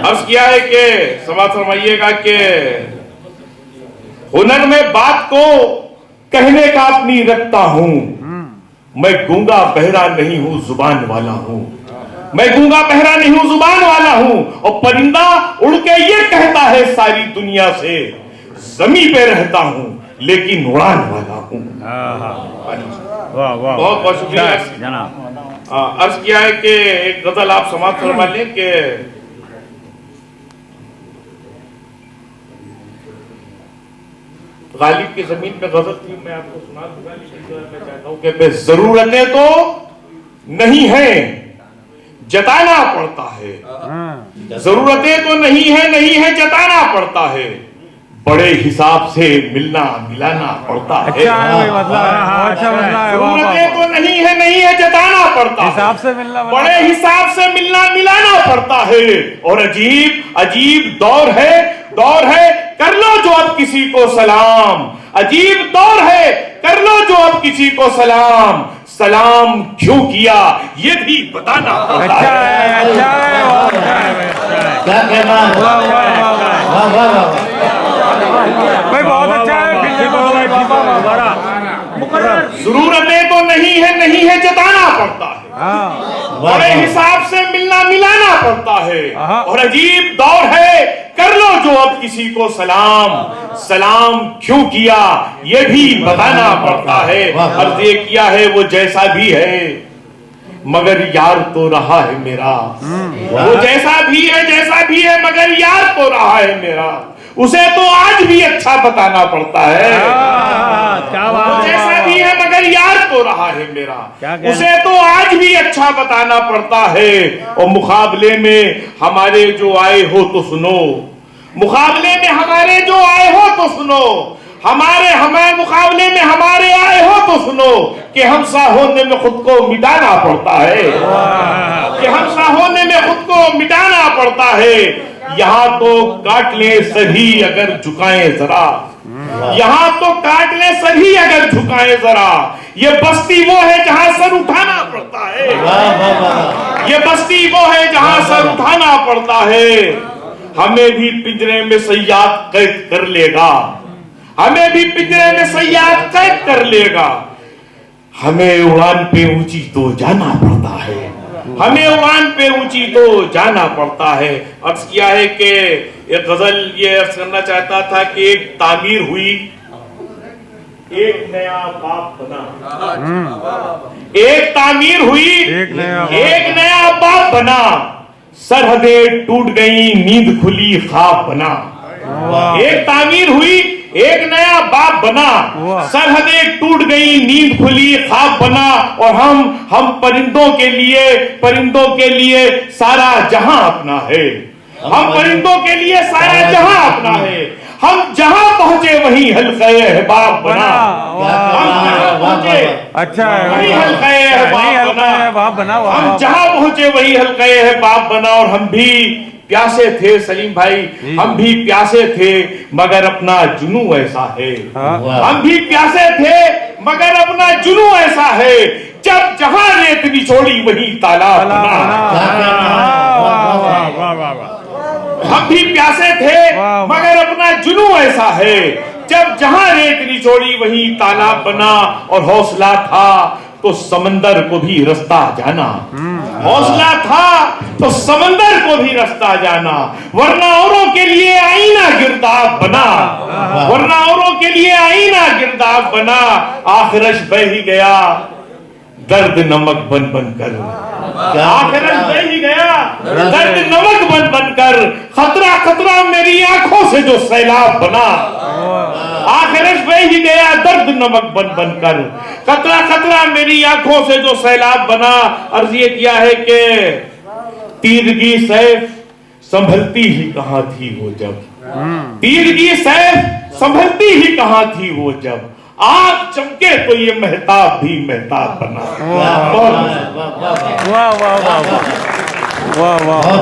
Speaker 9: अर्ज किया है कि समाज फरमाइएगा कि हुनर में बात को कहने का अपनी रखता हूं। मैं गूंगा बहरा नहीं हूं, जुबान वाला हूं। मैं गूंगा बहरा नहीं हूं, जुबान वाला हूं। और परिंदा उड़ के ये कहता है सारी दुनिया से, जमीन पे रहता हूं लेकिन उड़ान वाला हूं।
Speaker 2: वाह वाह,
Speaker 9: बहुत बहुत शुक्रिया
Speaker 2: जनाब।
Speaker 9: अर्ज किया है कि एक गजल आप समाप्त फरमा लें कि गालिब की जमीन पे गजल थी, मैं आपको सुना दूंगा, लेकिन मैं चाहता हूं कि जरूरतें तो नहीं है, जताना पड़ता है। जरूरतें तो नहीं है, जताना पड़ता है। बड़े हिसाब से मिलना मिलाना पड़ता है।
Speaker 2: अच्छा है।
Speaker 9: जरूरतें तो नहीं है, जताना पड़ता है।
Speaker 2: हिसाब से मिलना,
Speaker 9: बड़े हिसाब से मिलना मिलाना पड़ता है। और अजीब दौर है, कर लो जो अब किसी को सलाम। अजीब दौर है, कर लो जो अब किसी को सलाम क्यों किया ये भी बताना पड़ता है।
Speaker 2: अच्छा है।
Speaker 4: क्या कहना है। वाह वाह वाह
Speaker 2: भाई, बहुत अच्छा है।
Speaker 9: जरूरतें तो नहीं है, जताना पड़ता है। बड़े हिसाब से मिलना मिलाना पड़ता है। और अजीब दौर है, कर लो जो अब किसी को सलाम क्यों किया ये भी बताना पड़ता है। अर्ज ये किया है वो जैसा भी है मगर यार तो रहा है मेरा। वो जैसा भी है मगर यार तो रहा है मेरा। उसे तो आज भी अच्छा बताना पड़ता है। वो जैसा भी है मगर यार तो रहा है मेरा। उसे तो आज भी अच्छा बताना पड़ता है। और मुकाबले में हमारे जो आए हो तो सुनो, मुकाबले में हमारे जो आए हो तो सुनो, हमारे मुकाबले में हमारे आए हो तो सुनो कि हमसा होने में खुद को मिटाना पड़ता है। कि हमसा होने में खुद को मिटाना पड़ता है। यहाँ तो काट ले सभी अगर झुकाएं जरा। यहाँ तो काट ले सभी अगर झुकाएं जरा। ये बस्ती वो है जहां सर उठाना पड़ता है। ये बस्ती वो है जहां सर उठाना पड़ता है। हमें भी पिंजरे में सयाद कैद कर लेगा। हमें भी पिंजरे में सयाद कैद कर लेगा। हमें उड़ान पे ऊंची तो जाना पड़ता है। हमें उड़ान पे ऊंची तो जाना पड़ता है। अर्ज किया है कि एक गजल ये अर्ज करना चाहता था कि एक तामीर हुई, एक नया बाप बना। एक तामीर हुई, एक नया बाप बना। सरहदें टूट गई, नींद खुली, ख्वाब बना। एक तामीर हुई, एक नया बाप बना। सरहदें टूट गई, नींद खुली, ख्वाब बना। और हम परिंदों के लिए सारा जहां अपना है। हम परिंदों के लिए सारा जहां अपना है। हम जहां पहुंचे वहीं हल्क़े अहबाब बना। हम जहां पहुंचे
Speaker 2: अच्छा
Speaker 9: वहीं हल्क़े अहबाब बना। हम जहां पहुंचे वहीं हल्क़े अहबाब बना। और हम भी प्यासे थे सलीम भाई, हम भी प्यासे थे मगर अपना जुनू ऐसा है। हम भी प्यासे थे मगर अपना जुनू ऐसा है। जब जहां रेत निचोड़ी वहीं तालाब बना। हम भी प्यासे थे मगर अपना जुनू ऐसा है। जब जहां रेत निचोड़ी वहीं तालाब बना। और हौसला था तो समंदर को भी रास्ता जाना। हौसला था तो समंदर को भी रास्ता जाना। वरना औरों के लिए आईना गिरदाब बना। वरना औरों के लिए आईना गिरदाब बना। आखिरश बह ही गया दर्द नमक बन बन कर। आखिरत बह ही गया दर्द नमक बन बनकर, खतरा खतरा मेरी आंखों से जो सैलाब बना। आखिरत बह ही गया दर्द नमक बन बनकर, खतरा खतरा मेरी आंखों से जो सैलाब बना। अर्ज ये किया है कि तीर की सैफ संभलती ही कहां थी वो जब, तीर की सैफ संभलती ही कहां थी वो जब, आग चमके तो ये महताब भी महताब बना।
Speaker 2: वाह वाह वाह वाह वाह वाह वाह वाह।